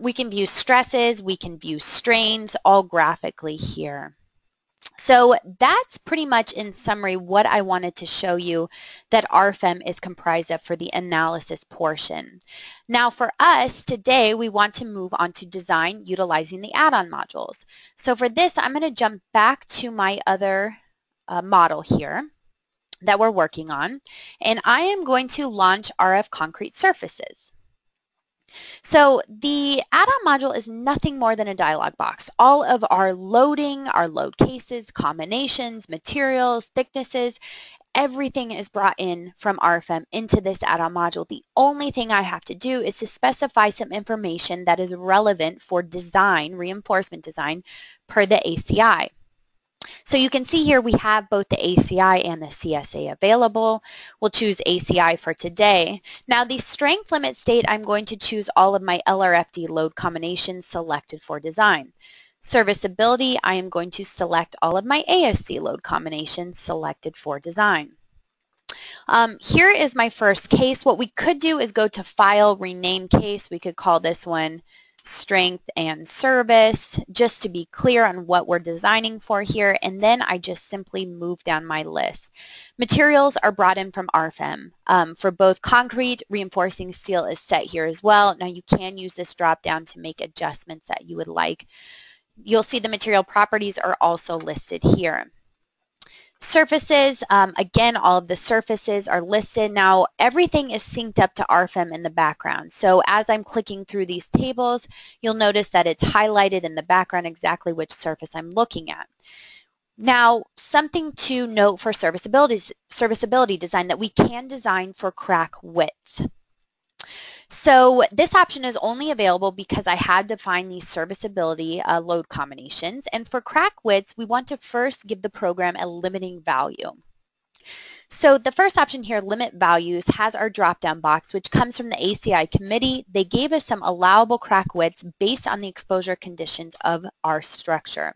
We can view stresses, we can view strains, all graphically here. So that's pretty much in summary what I wanted to show you that RFEM is comprised of for the analysis portion. Now for us today, we want to move on to design utilizing the add-on modules. So for this, I'm going to jump back to my other model here that we're working on, and I am going to launch RF concrete surfaces. So the add-on module is nothing more than a dialog box. All of our loading, our load cases, combinations, materials, thicknesses, everything is brought in from RFEM into this add-on module. The only thing I have to do is to specify some information that is relevant for design, reinforcement design, per the ACI. So you can see here we have both the ACI and the CSA available. We'll choose ACI for today. Now the strength limit state, I'm going to choose all of my LRFD load combinations selected for design. Serviceability, I am going to select all of my ASC load combinations selected for design. Here is my first case. What we could do is go to File, Rename Case. We could call this one Strength and Service, just to be clear on what we're designing for here, and then I just simply move down my list. Materials are brought in from RFEM. For both concrete, reinforcing steel is set here as well. Now you can use this drop down to make adjustments that you would like. You'll see the material properties are also listed here. Surfaces, again, all of the surfaces are listed. Now, everything is synced up to RFEM in the background. So as I'm clicking through these tables, you'll notice that it's highlighted in the background exactly which surface I'm looking at. Now, something to note for serviceability design, that we can design for crack width. So this option is only available because I had to find these serviceability load combinations. And for crack widths, we want to first give the program a limiting value. So the first option here, limit values, has our drop-down box, which comes from the ACI committee. They gave us some allowable crack widths based on the exposure conditions of our structure.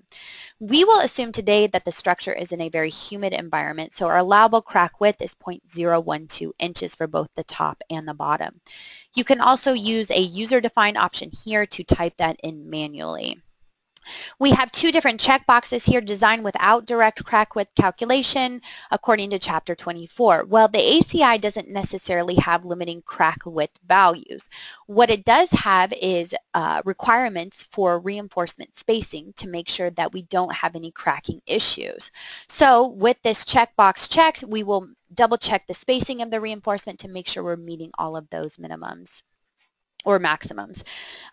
We will assume today that the structure is in a very humid environment, so our allowable crack width is 0.012 inches for both the top and the bottom. You can also use a user-defined option here to type that in manually. We have two different checkboxes here, design without direct crack width calculation according to Chapter 24. Well, the ACI doesn't necessarily have limiting crack width values. What it does have is requirements for reinforcement spacing to make sure that we don't have any cracking issues. So with this checkbox checked, we will double check the spacing of the reinforcement to make sure we're meeting all of those minimums or maximums.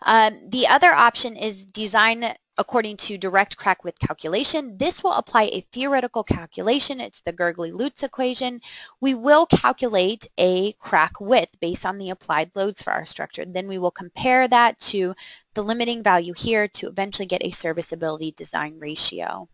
The other option is design according to direct crack width calculation. This will apply a theoretical calculation. It's the Gurgley-Lutz equation. We will calculate a crack width based on the applied loads for our structure. Then we will compare that to the limiting value here to eventually get a serviceability design ratio.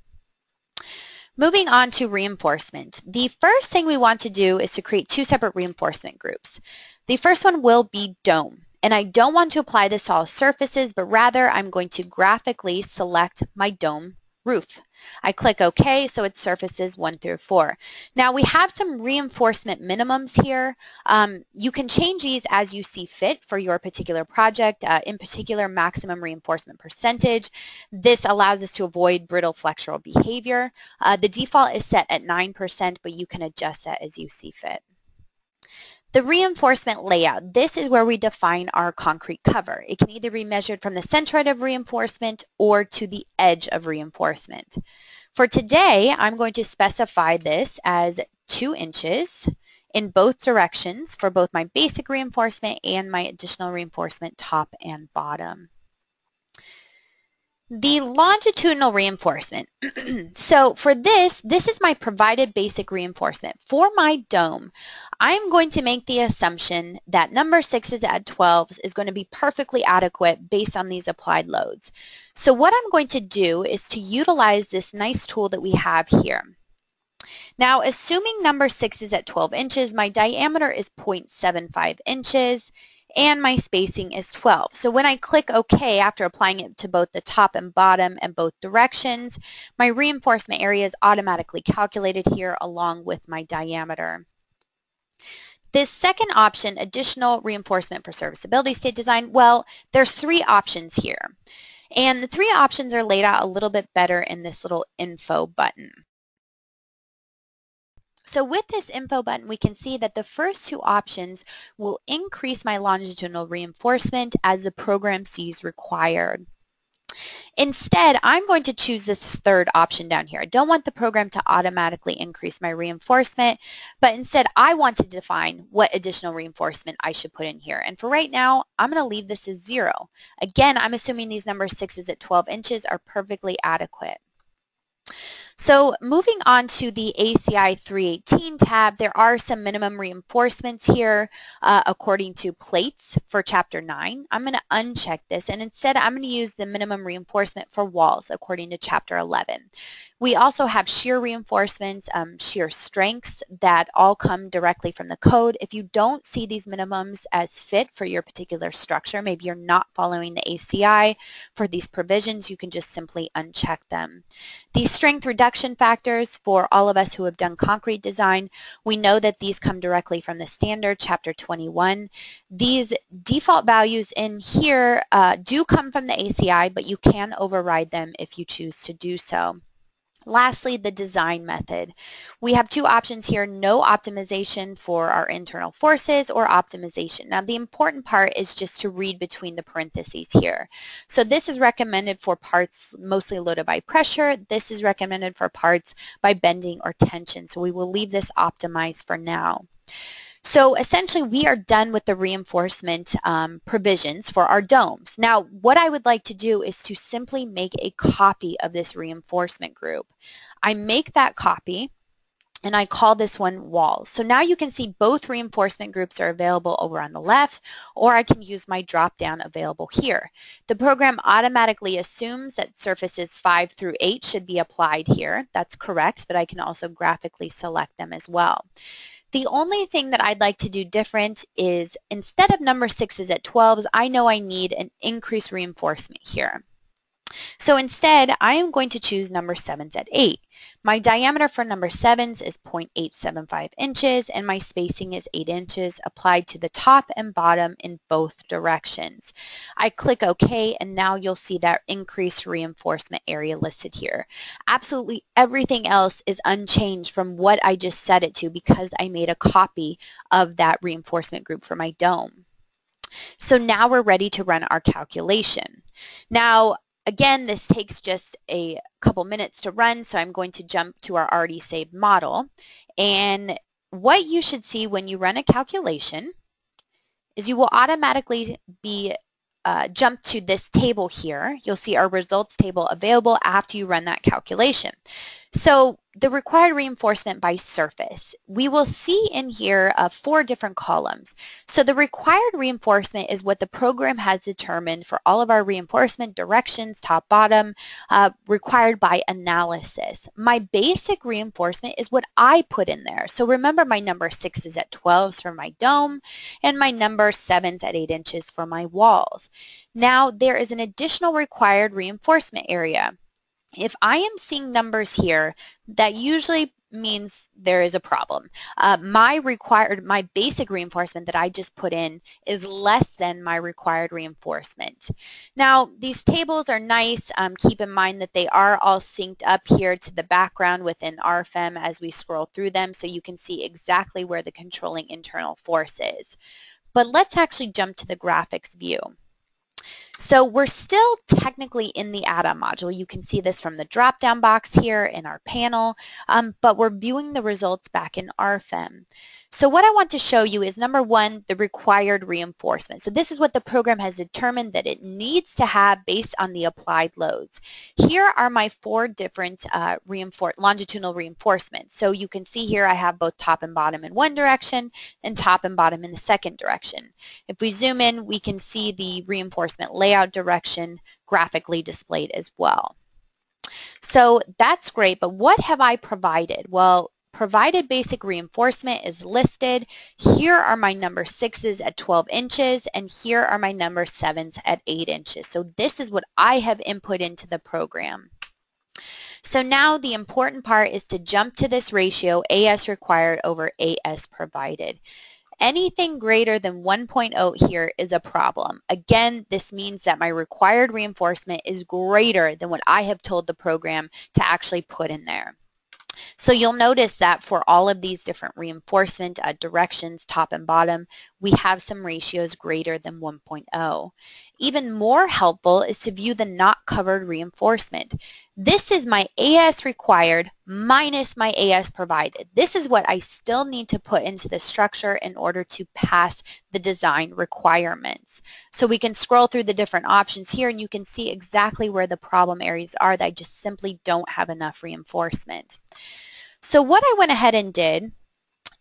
Moving on to reinforcement. The first thing we want to do is to create two separate reinforcement groups. The first one will be dome. And I don't want to apply this to all surfaces, but rather I'm going to graphically select my dome roof. I click OK, so it's surfaces 1 through 4. Now we have some reinforcement minimums here. You can change these as you see fit for your particular project, in particular maximum reinforcement percentage. This allows us to avoid brittle flexural behavior. The default is set at 9%, but you can adjust that as you see fit. The reinforcement layout, this is where we define our concrete cover. It can either be measured from the centroid of reinforcement or to the edge of reinforcement. For today, I'm going to specify this as 2 inches in both directions for both my basic reinforcement and my additional reinforcement top and bottom. The longitudinal reinforcement. So for this is my provided basic reinforcement. For my dome, I'm going to make the assumption that number 6s at 12s is going to be perfectly adequate based on these applied loads. So what I'm going to do is to utilize this nice tool that we have here. Now, assuming number 6 is at 12 inches, my diameter is 0.75 inches, and my spacing is 12. So when I click OK after applying it to both the top and bottom and both directions, my reinforcement area is automatically calculated here along with my diameter. This second option, additional reinforcement for serviceability state design, well, there's 3 options here. And the 3 options are laid out a little bit better in this little info button. So with this info button, we can see that the first 2 options will increase my longitudinal reinforcement as the program sees required. Instead, I'm going to choose this third option down here. I don't want the program to automatically increase my reinforcement, but instead I want to define what additional reinforcement I should put in here. And for right now, I'm going to leave this as 0. Again, I'm assuming these number 6s at 12 inches are perfectly adequate. So moving on to the ACI 318 tab, there are some minimum reinforcements here according to plates for Chapter 9. I'm going to uncheck this, and instead I'm going to use the minimum reinforcement for walls according to Chapter 11. We also have shear reinforcements, shear strengths that all come directly from the code. If you don't see these minimums as fit for your particular structure, maybe you're not following the ACI for these provisions, you can just simply uncheck them. These strength reduction factors, for all of us who have done concrete design, we know that these come directly from the standard, Chapter 21. These default values in here do come from the ACI, but you can override them if you choose to do so. Lastly, the design method. We have two options here, no optimization for our internal forces or optimization. Now the important part is just to read between the parentheses here. So this is recommended for parts mostly loaded by pressure. This is recommended for parts by bending or tension. So we will leave this optimized for now. So essentially we are done with the reinforcement provisions for our domes. Now what I would like to do is to simply make a copy of this reinforcement group. I make that copy and I call this one walls. So now you can see both reinforcement groups are available over on the left, or I can use my drop down available here. The program automatically assumes that surfaces 5 through 8 should be applied here. That's correct, but I can also graphically select them as well. The only thing that I'd like to do different is instead of number 6s at 12s, I know I need an increased reinforcement here. So instead, I am going to choose number 7s at 8. My diameter for number 7s is 0.875 inches and my spacing is 8 inches applied to the top and bottom in both directions. I click OK and now you'll see that increased reinforcement area listed here. Absolutely everything else is unchanged from what I just set it to because I made a copy of that reinforcement group for my dome. So now we're ready to run our calculation. Now, again, this takes just a couple minutes to run, so I'm going to jump to our already saved model. And what you should see when you run a calculation is you will automatically be jump to this table here. You'll see our results table available after you run that calculation. So the required reinforcement by surface. We will see in here 4 different columns. So the required reinforcement is what the program has determined for all of our reinforcement directions, top, bottom, required by analysis. My basic reinforcement is what I put in there. So remember my number 6 is at 12s for my dome and my number 7s at 8 inches for my walls. Now there is an additional required reinforcement area. If I am seeing numbers here, that usually means there is a problem. My basic reinforcement that I just put in is less than my required reinforcement. Now, these tables are nice. Keep in mind that they are all synced up here to the background within RFEM as we scroll through them, so you can see exactly where the controlling internal force is. But let's actually jump to the graphics view. So we're still technically in the add-on module. You can see this from the drop-down box here in our panel, but we're viewing the results back in RFEM. So what I want to show you is, number 1, the required reinforcement. So this is what the program has determined that it needs to have based on the applied loads. Here are my 4 different longitudinal reinforcements. So you can see here I have both top and bottom in one direction and top and bottom in the second direction. If we zoom in, we can see the reinforcement layout direction graphically displayed as well. So that's great, but what have I provided? Well, provided basic reinforcement is listed. Here are my number 6s at 12 inches and here are my number 7s at 8 inches. So this is what I have input into the program. So now the important part is to jump to this ratio, AS required over AS provided. Anything greater than 1.0 here is a problem. Again, this means that my required reinforcement is greater than what I have told the program to actually put in there. So you'll notice that for all of these different reinforcement directions, top and bottom, we have some ratios greater than 1.0. Even more helpful is to view the not covered reinforcement. This is my AS required minus my AS provided. This is what I still need to put into the structure in order to pass the design requirements. So we can scroll through the different options here and you can see exactly where the problem areas are that I just simply don't have enough reinforcement. So what I went ahead and did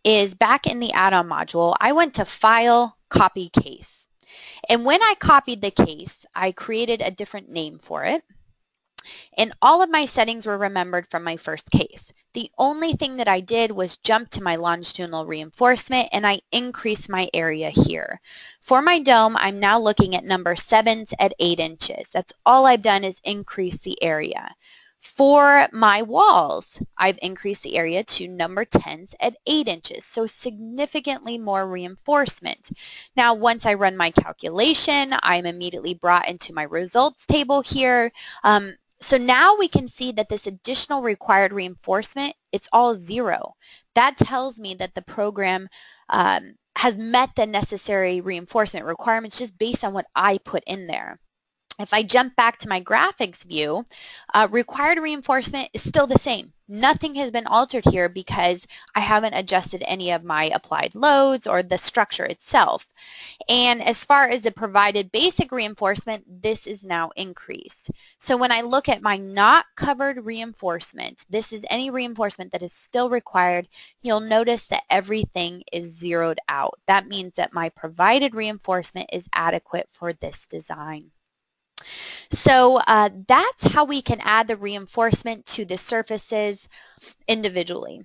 is, back in the add-on module, I went to File, Copy Case. And when I copied the case, I created a different name for it. And all of my settings were remembered from my first case. The only thing that I did was jump to my longitudinal reinforcement and I increased my area here. For my dome, I'm now looking at number 7s at 8 inches. That's all I've done is increase the area. For my walls, I've increased the area to number 10s at 8 inches, so significantly more reinforcement. Now, once I run my calculation, I'm immediately brought into my results table here. So now we can see that this additional required reinforcement, it's all 0. That tells me that the program has met the necessary reinforcement requirements just based on what I put in there. If I jump back to my graphics view, required reinforcement is still the same. Nothing has been altered here because I haven't adjusted any of my applied loads or the structure itself. And as far as the provided basic reinforcement, this is now increased. So when I look at my not covered reinforcement, this is any reinforcement that is still required, you'll notice that everything is zeroed out. That means that my provided reinforcement is adequate for this design. So that's how we can add the reinforcement to the surfaces individually.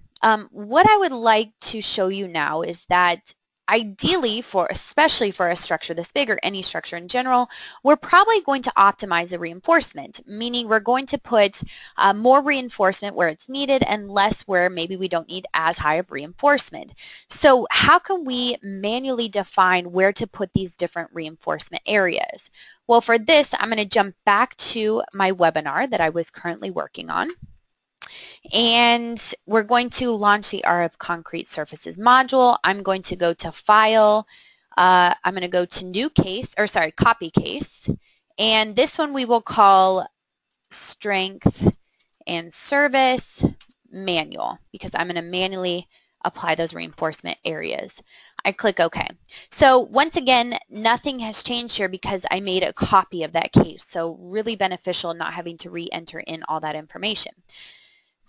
What I would like to show you now is that ideally, especially for a structure this big or any structure in general, we're probably going to optimize the reinforcement, meaning we're going to put more reinforcement where it's needed and less where maybe we don't need as high of reinforcement. So how can we manually define where to put these different reinforcement areas? Well, for this, I'm going to jump back to my webinar that I was currently working on. And we're going to launch the RF Concrete Surfaces module. I'm going to go to File. I'm going to go to New Case, or sorry, Copy Case. And this one we will call Strength and Service Manual because I'm going to manually apply those reinforcement areas. I click OK. So once again, nothing has changed here because I made a copy of that case. So really beneficial not having to re-enter in all that information.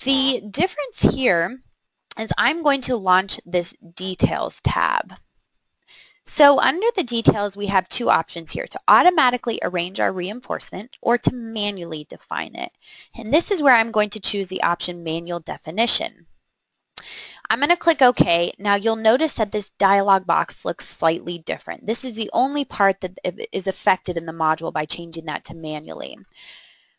The difference here is I'm going to launch this Details tab. So under the Details, we have two options here, to automatically arrange our reinforcement or to manually define it. And this is where I'm going to choose the option Manual Definition. I'm going to click OK. Now you'll notice that this dialog box looks slightly different. This is the only part that is affected in the module by changing that to manually.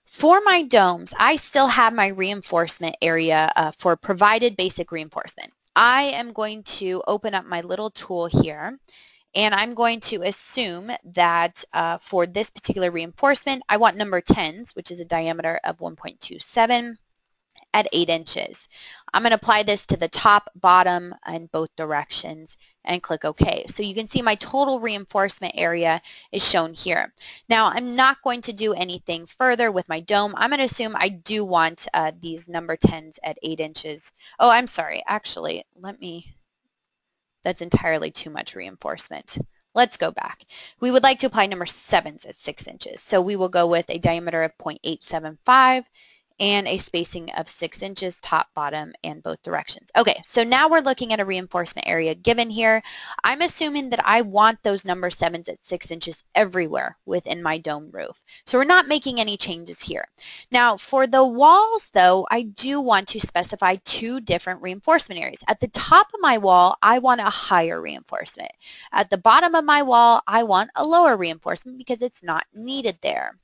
For my domes, I still have my reinforcement area for provided basic reinforcement. I am going to open up my little tool here, and I'm going to assume that for this particular reinforcement, I want number 10s, which is a diameter of 1.27 at 8 inches. I'm going to apply this to the top, bottom, and both directions and click OK. So you can see my total reinforcement area is shown here. Now I'm not going to do anything further with my dome. I'm going to assume I do want these number 10s at 8 inches. Oh, I'm sorry. Actually, that's entirely too much reinforcement. Let's go back. We would like to apply number 7s at 6 inches. So we will go with a diameter of 0.875 and a spacing of 6 inches, top, bottom, and both directions. Okay, so now we're looking at a reinforcement area given here. I'm assuming that I want those number 7s at 6 inches everywhere within my dome roof. So we're not making any changes here. Now, for the walls, though, I do want to specify two different reinforcement areas. At the top of my wall, I want a higher reinforcement. At the bottom of my wall, I want a lower reinforcement because it's not needed there.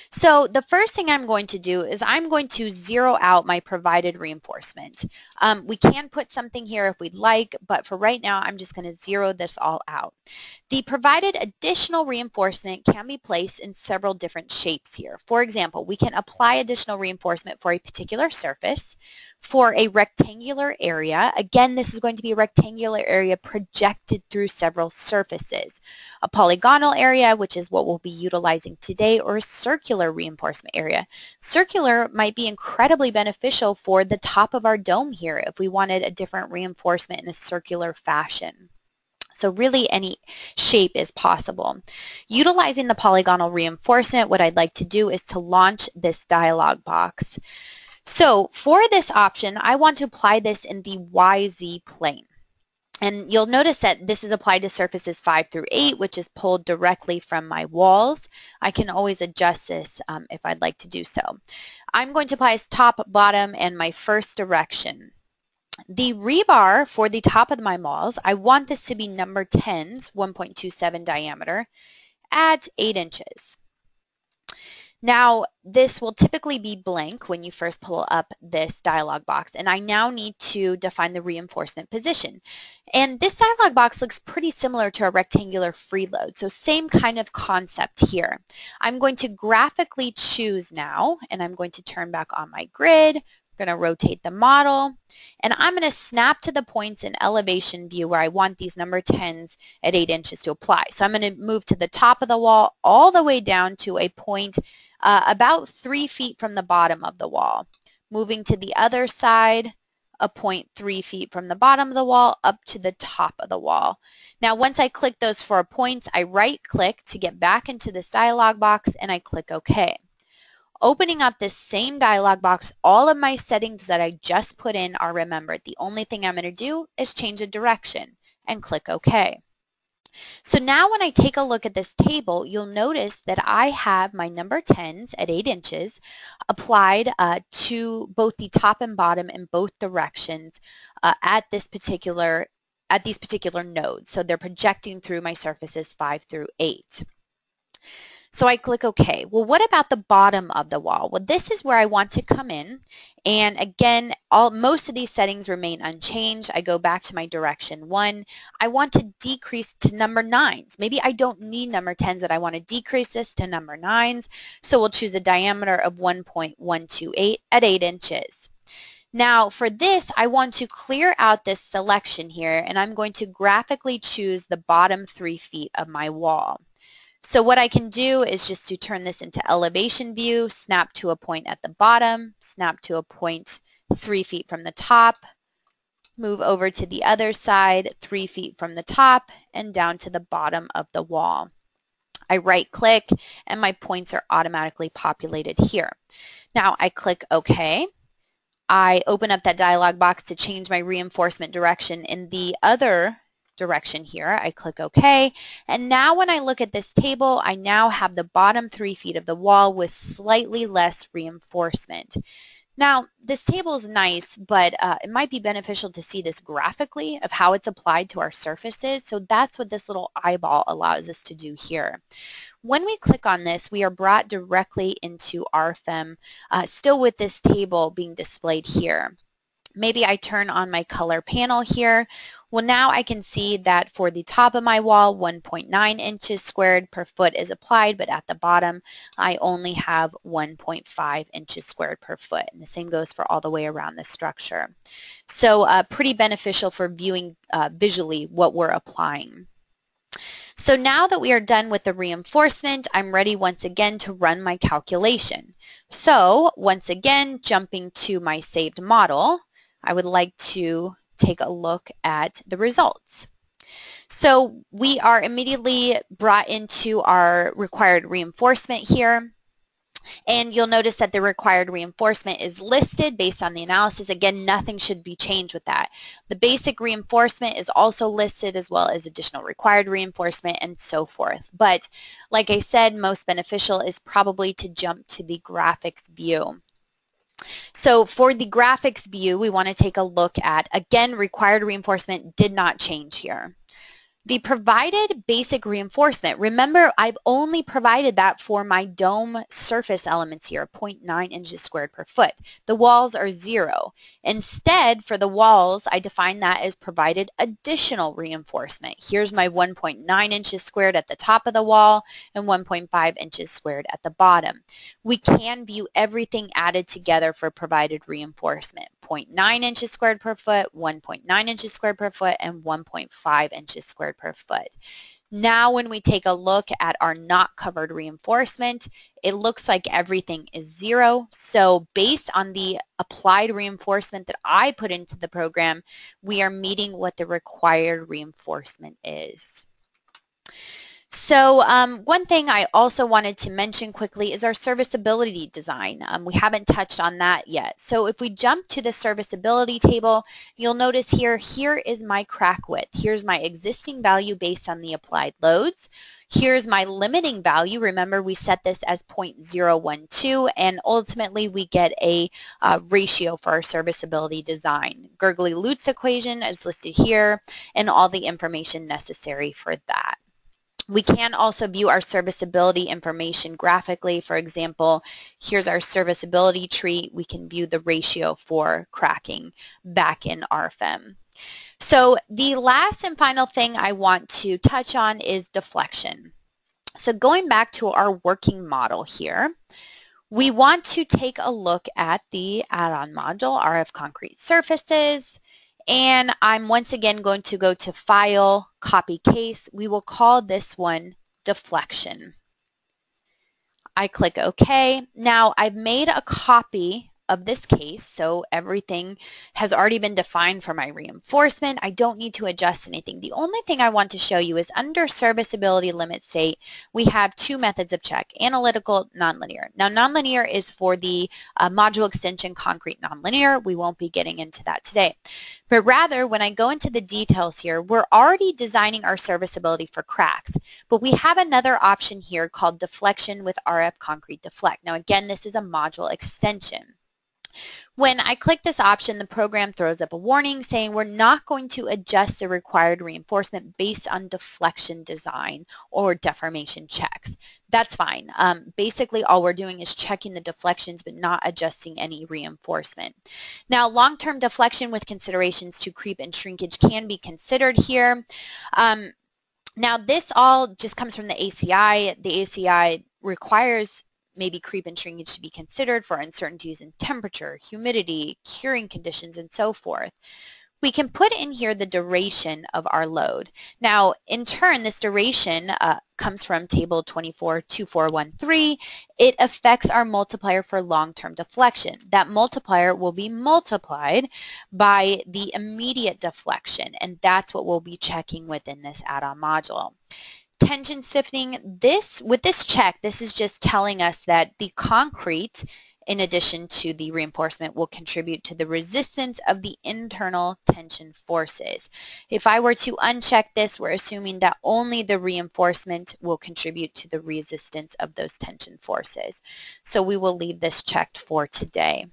So the first thing I'm going to do is I'm going to zero out my provided reinforcement. We can put something here if we'd like, but for right now I'm just going to zero this all out. The provided additional reinforcement can be placed in several different shapes here. For example, we can apply additional reinforcement for a particular surface. For a rectangular area, again, this is going to be a rectangular area projected through several surfaces. A polygonal area, which is what we'll be utilizing today, or a circular reinforcement area. Circular might be incredibly beneficial for the top of our dome here if we wanted a different reinforcement in a circular fashion. So really any shape is possible. Utilizing the polygonal reinforcement, what I'd like to do is to launch this dialog box. So for this option, I want to apply this in the YZ plane. And you'll notice that this is applied to surfaces 5 through 8, which is pulled directly from my walls. I can always adjust this if I'd like to do so. I'm going to apply as top, bottom, and my first direction. The rebar for the top of my walls, I want this to be number 10s, 1.27 diameter, at 8 inches. Now, this will typically be blank when you first pull up this dialog box, and I now need to define the reinforcement position. And this dialog box looks pretty similar to a rectangular freeload, so same kind of concept here. I'm going to graphically choose now, and I'm going to turn back on my grid. I'm going to rotate the model, and I'm going to snap to the points in elevation view where I want these number 10s at 8 inches to apply. So I'm going to move to the top of the wall all the way down to a point about 3 feet from the bottom of the wall. Moving to the other side, a point 3 feet from the bottom of the wall up to the top of the wall. Now once I click those 4 points, I right click to get back into this dialog box and I click OK. Opening up this same dialog box, all of my settings that I just put in are remembered. The only thing I'm going to do is change the direction and click OK. So now when I take a look at this table, you'll notice that I have my number 10s at 8 inches applied to both the top and bottom in both directions at these particular nodes. So they're projecting through my surfaces 5 through 8. So I click OK. Well, what about the bottom of the wall? Well, this is where I want to come in. And again, most of these settings remain unchanged. I go back to my direction 1. I want to decrease to number 9s. Maybe I don't need number 10s, but I want to decrease this to number 9s. So we'll choose a diameter of 1.128 at 8 inches. Now for this, I want to clear out this selection here, and I'm going to graphically choose the bottom 3 feet of my wall. So what I can do is just to turn this into elevation view, snap to a point at the bottom, snap to a point 3 feet from the top, move over to the other side 3 feet from the top and down to the bottom of the wall. I right click and my points are automatically populated here. Now I click OK. I open up that dialog box to change my reinforcement direction in the other direction here. I click OK, and now when I look at this table, I now have the bottom 3 feet of the wall with slightly less reinforcement. Now this table is nice, but it might be beneficial to see this graphically of how it's applied to our surfaces, so that's what this little eyeball allows us to do here. When we click on this, we are brought directly into RFEM, still with this table being displayed here. Maybe I turn on my color panel here. Well, now I can see that for the top of my wall, 1.9 inches squared per foot is applied, but at the bottom, I only have 1.5 inches squared per foot. And the same goes for all the way around the structure. So pretty beneficial for viewing visually what we're applying. So now that we are done with the reinforcement, I'm ready once again to run my calculation. So once again, jumping to my saved model, I would like to take a look at the results. So we are immediately brought into our required reinforcement here. And you'll notice that the required reinforcement is listed based on the analysis. Again, nothing should be changed with that. The basic reinforcement is also listed as well as additional required reinforcement and so forth. But like I said, most beneficial is probably to jump to the graphics view. So for the graphics view, we want to take a look at, again, required reinforcement did not change here. The provided basic reinforcement, remember I've only provided that for my dome surface elements here, 0.9 inches squared per foot. The walls are 0. Instead, for the walls, I define that as provided additional reinforcement. Here's my 1.9 inches squared at the top of the wall and 1.5 inches squared at the bottom. We can view everything added together for provided reinforcement. 0.9 inches squared per foot, 1.9 inches squared per foot, and 1.5 inches squared per foot. Now when we take a look at our not covered reinforcement, it looks like everything is 0. So based on the applied reinforcement that I put into the program, we are meeting what the required reinforcement is. So one thing I also wanted to mention quickly is our serviceability design. We haven't touched on that yet. So if we jump to the serviceability table, you'll notice here is my crack width. Here's my existing value based on the applied loads. Here's my limiting value. Remember, we set this as 0.012, and ultimately we get a ratio for our serviceability design. Gurgley-Lutz equation is listed here, and all the information necessary for that. We can also view our serviceability information graphically. For example, here's our serviceability tree. We can view the ratio for cracking back in RFEM. So the last and final thing I want to touch on is deflection. So going back to our working model here, we want to take a look at the add-on module, RF concrete surfaces, and I'm once again going to go to File, Copy Case. We will call this one Deflection. I click OK. Now I've made a copy of this case, so everything has already been defined for my reinforcement. I don't need to adjust anything. The only thing I want to show you is under serviceability limit state, we have two methods of check, analytical, nonlinear. Now nonlinear is for the module extension concrete nonlinear. We won't be getting into that today. But rather, when I go into the details here, we're already designing our serviceability for cracks, but we have another option here called deflection with RF concrete deflect. Now again, this is a module extension. When I click this option, the program throws up a warning saying we're not going to adjust the required reinforcement based on deflection design or deformation checks. That's fine. Basically, all we're doing is checking the deflections but not adjusting any reinforcement. Now, long-term deflection with considerations to creep and shrinkage can be considered here. Now, this all just comes from the ACI. The ACI requires maybe creep and shrinkage to be considered for uncertainties in temperature, humidity, curing conditions, and so forth. We can put in here the duration of our load. Now, in turn, this duration comes from table 242413. It affects our multiplier for long-term deflection. That multiplier will be multiplied by the immediate deflection, and that's what we'll be checking within this add-on module. Tension stiffening, with this check, this is just telling us that the concrete, in addition to the reinforcement, will contribute to the resistance of the internal tension forces. If I were to uncheck this, we're assuming that only the reinforcement will contribute to the resistance of those tension forces. So we will leave this checked for today.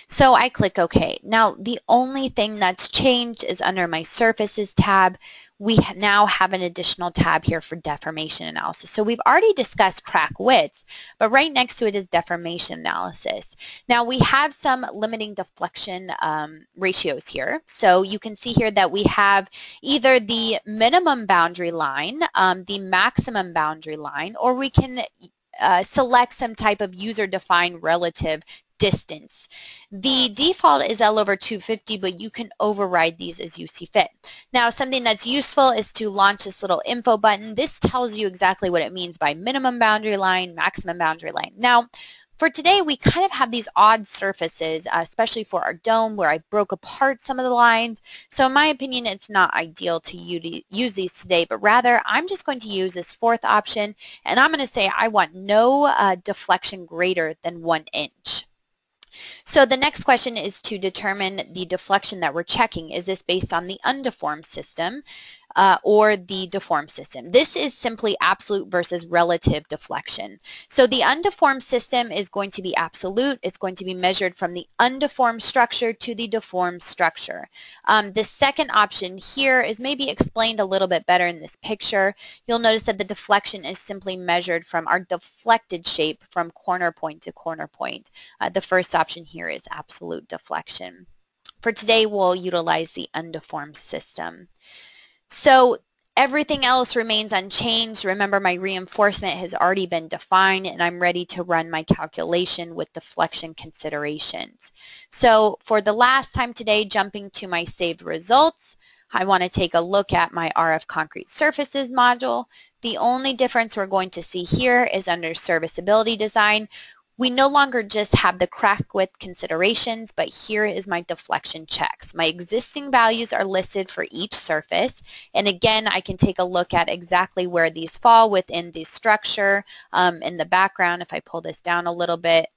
So I click OK. Now the only thing that's changed is under my Surfaces tab, we now have an additional tab here for deformation analysis. So we've already discussed crack widths, but right next to it is deformation analysis. Now we have some limiting deflection ratios here. So you can see here that we have either the minimum boundary line, the maximum boundary line, or we can select some type of user-defined relative distance. The default is L over 250, but you can override these as you see fit. Now, something that's useful is to launch this little info button. This tells you exactly what it means by minimum boundary line, maximum boundary line. Now, for today, we kind of have these odd surfaces, especially for our dome, where I broke apart some of the lines. So in my opinion, it's not ideal to use these today, but rather I'm just going to use this fourth option, and I'm going to say I want no deflection greater than 1 inch. So the next question is to determine the deflection that we're checking. Is this based on the undeformed system or the deformed system? This is simply absolute versus relative deflection. So the undeformed system is going to be absolute. It's going to be measured from the undeformed structure to the deformed structure. The second option here is maybe explained a little bit better in this picture. You'll notice that the deflection is simply measured from our deflected shape from corner point to corner point. The first option here is absolute deflection. For today, we'll utilize the undeformed system. So everything else remains unchanged. Remember, my reinforcement has already been defined, and I'm ready to run my calculation with deflection considerations. So for the last time today, jumping to my saved results, I want to take a look at my RF concrete surfaces module. The only difference we're going to see here is under serviceability design. We no longer just have the crack width considerations, but here is my deflection checks. My existing values are listed for each surface, and again, I can take a look at exactly where these fall within the structure in the background if I pull this down a little bit,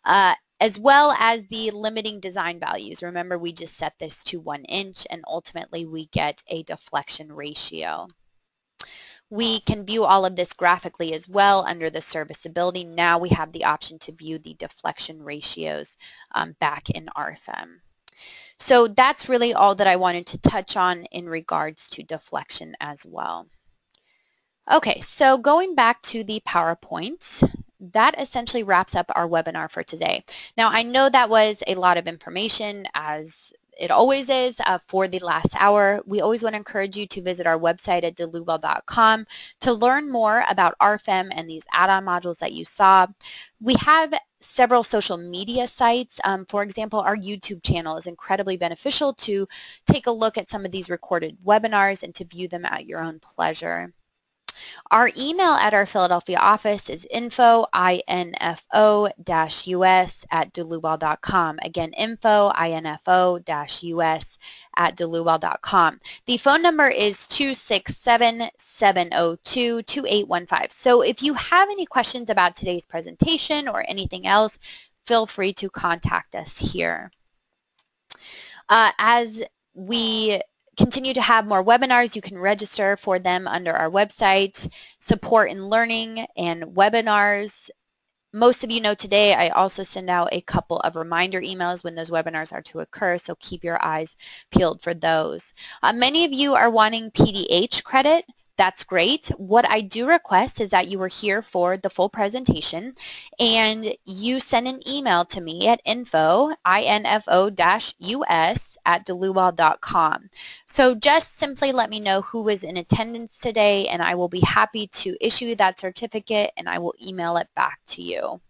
as well as the limiting design values. Remember, we just set this to 1 inch, and ultimately we get a deflection ratio. We can view all of this graphically as well under the serviceability. Now we have the option to view the deflection ratios back in RFEM. So that's really all that I wanted to touch on in regards to deflection as well. Okay, so going back to the PowerPoint, that essentially wraps up our webinar for today. Now, I know that was a lot of information, as it always is, for the last hour. We always want to encourage you to visit our website at dlubal.com to learn more about RFEM and these add-on modules that you saw. We have several social media sites. For example, our YouTube channel is incredibly beneficial to take a look at some of these recorded webinars and to view them at your own pleasure. Our email at our Philadelphia office is info@dlubal.com. Again, info@dlubal.com. The phone number is 267-702-2815. So if you have any questions about today's presentation or anything else, feel free to contact us here. As we continue to have more webinars, you can register for them under our website, Support in Learning and Webinars. Most of you know today I also send out a couple of reminder emails when those webinars are to occur, so keep your eyes peeled for those. Many of you are wanting PDH credit. That's great. What I do request is that you are here for the full presentation and you send an email to me at info-us@dlubal.com. So just simply let me know who was in attendance today and I will be happy to issue that certificate and I will email it back to you.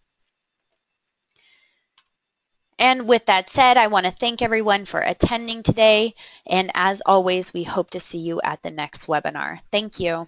And with that said, I want to thank everyone for attending today. And as always, we hope to see you at the next webinar. Thank you.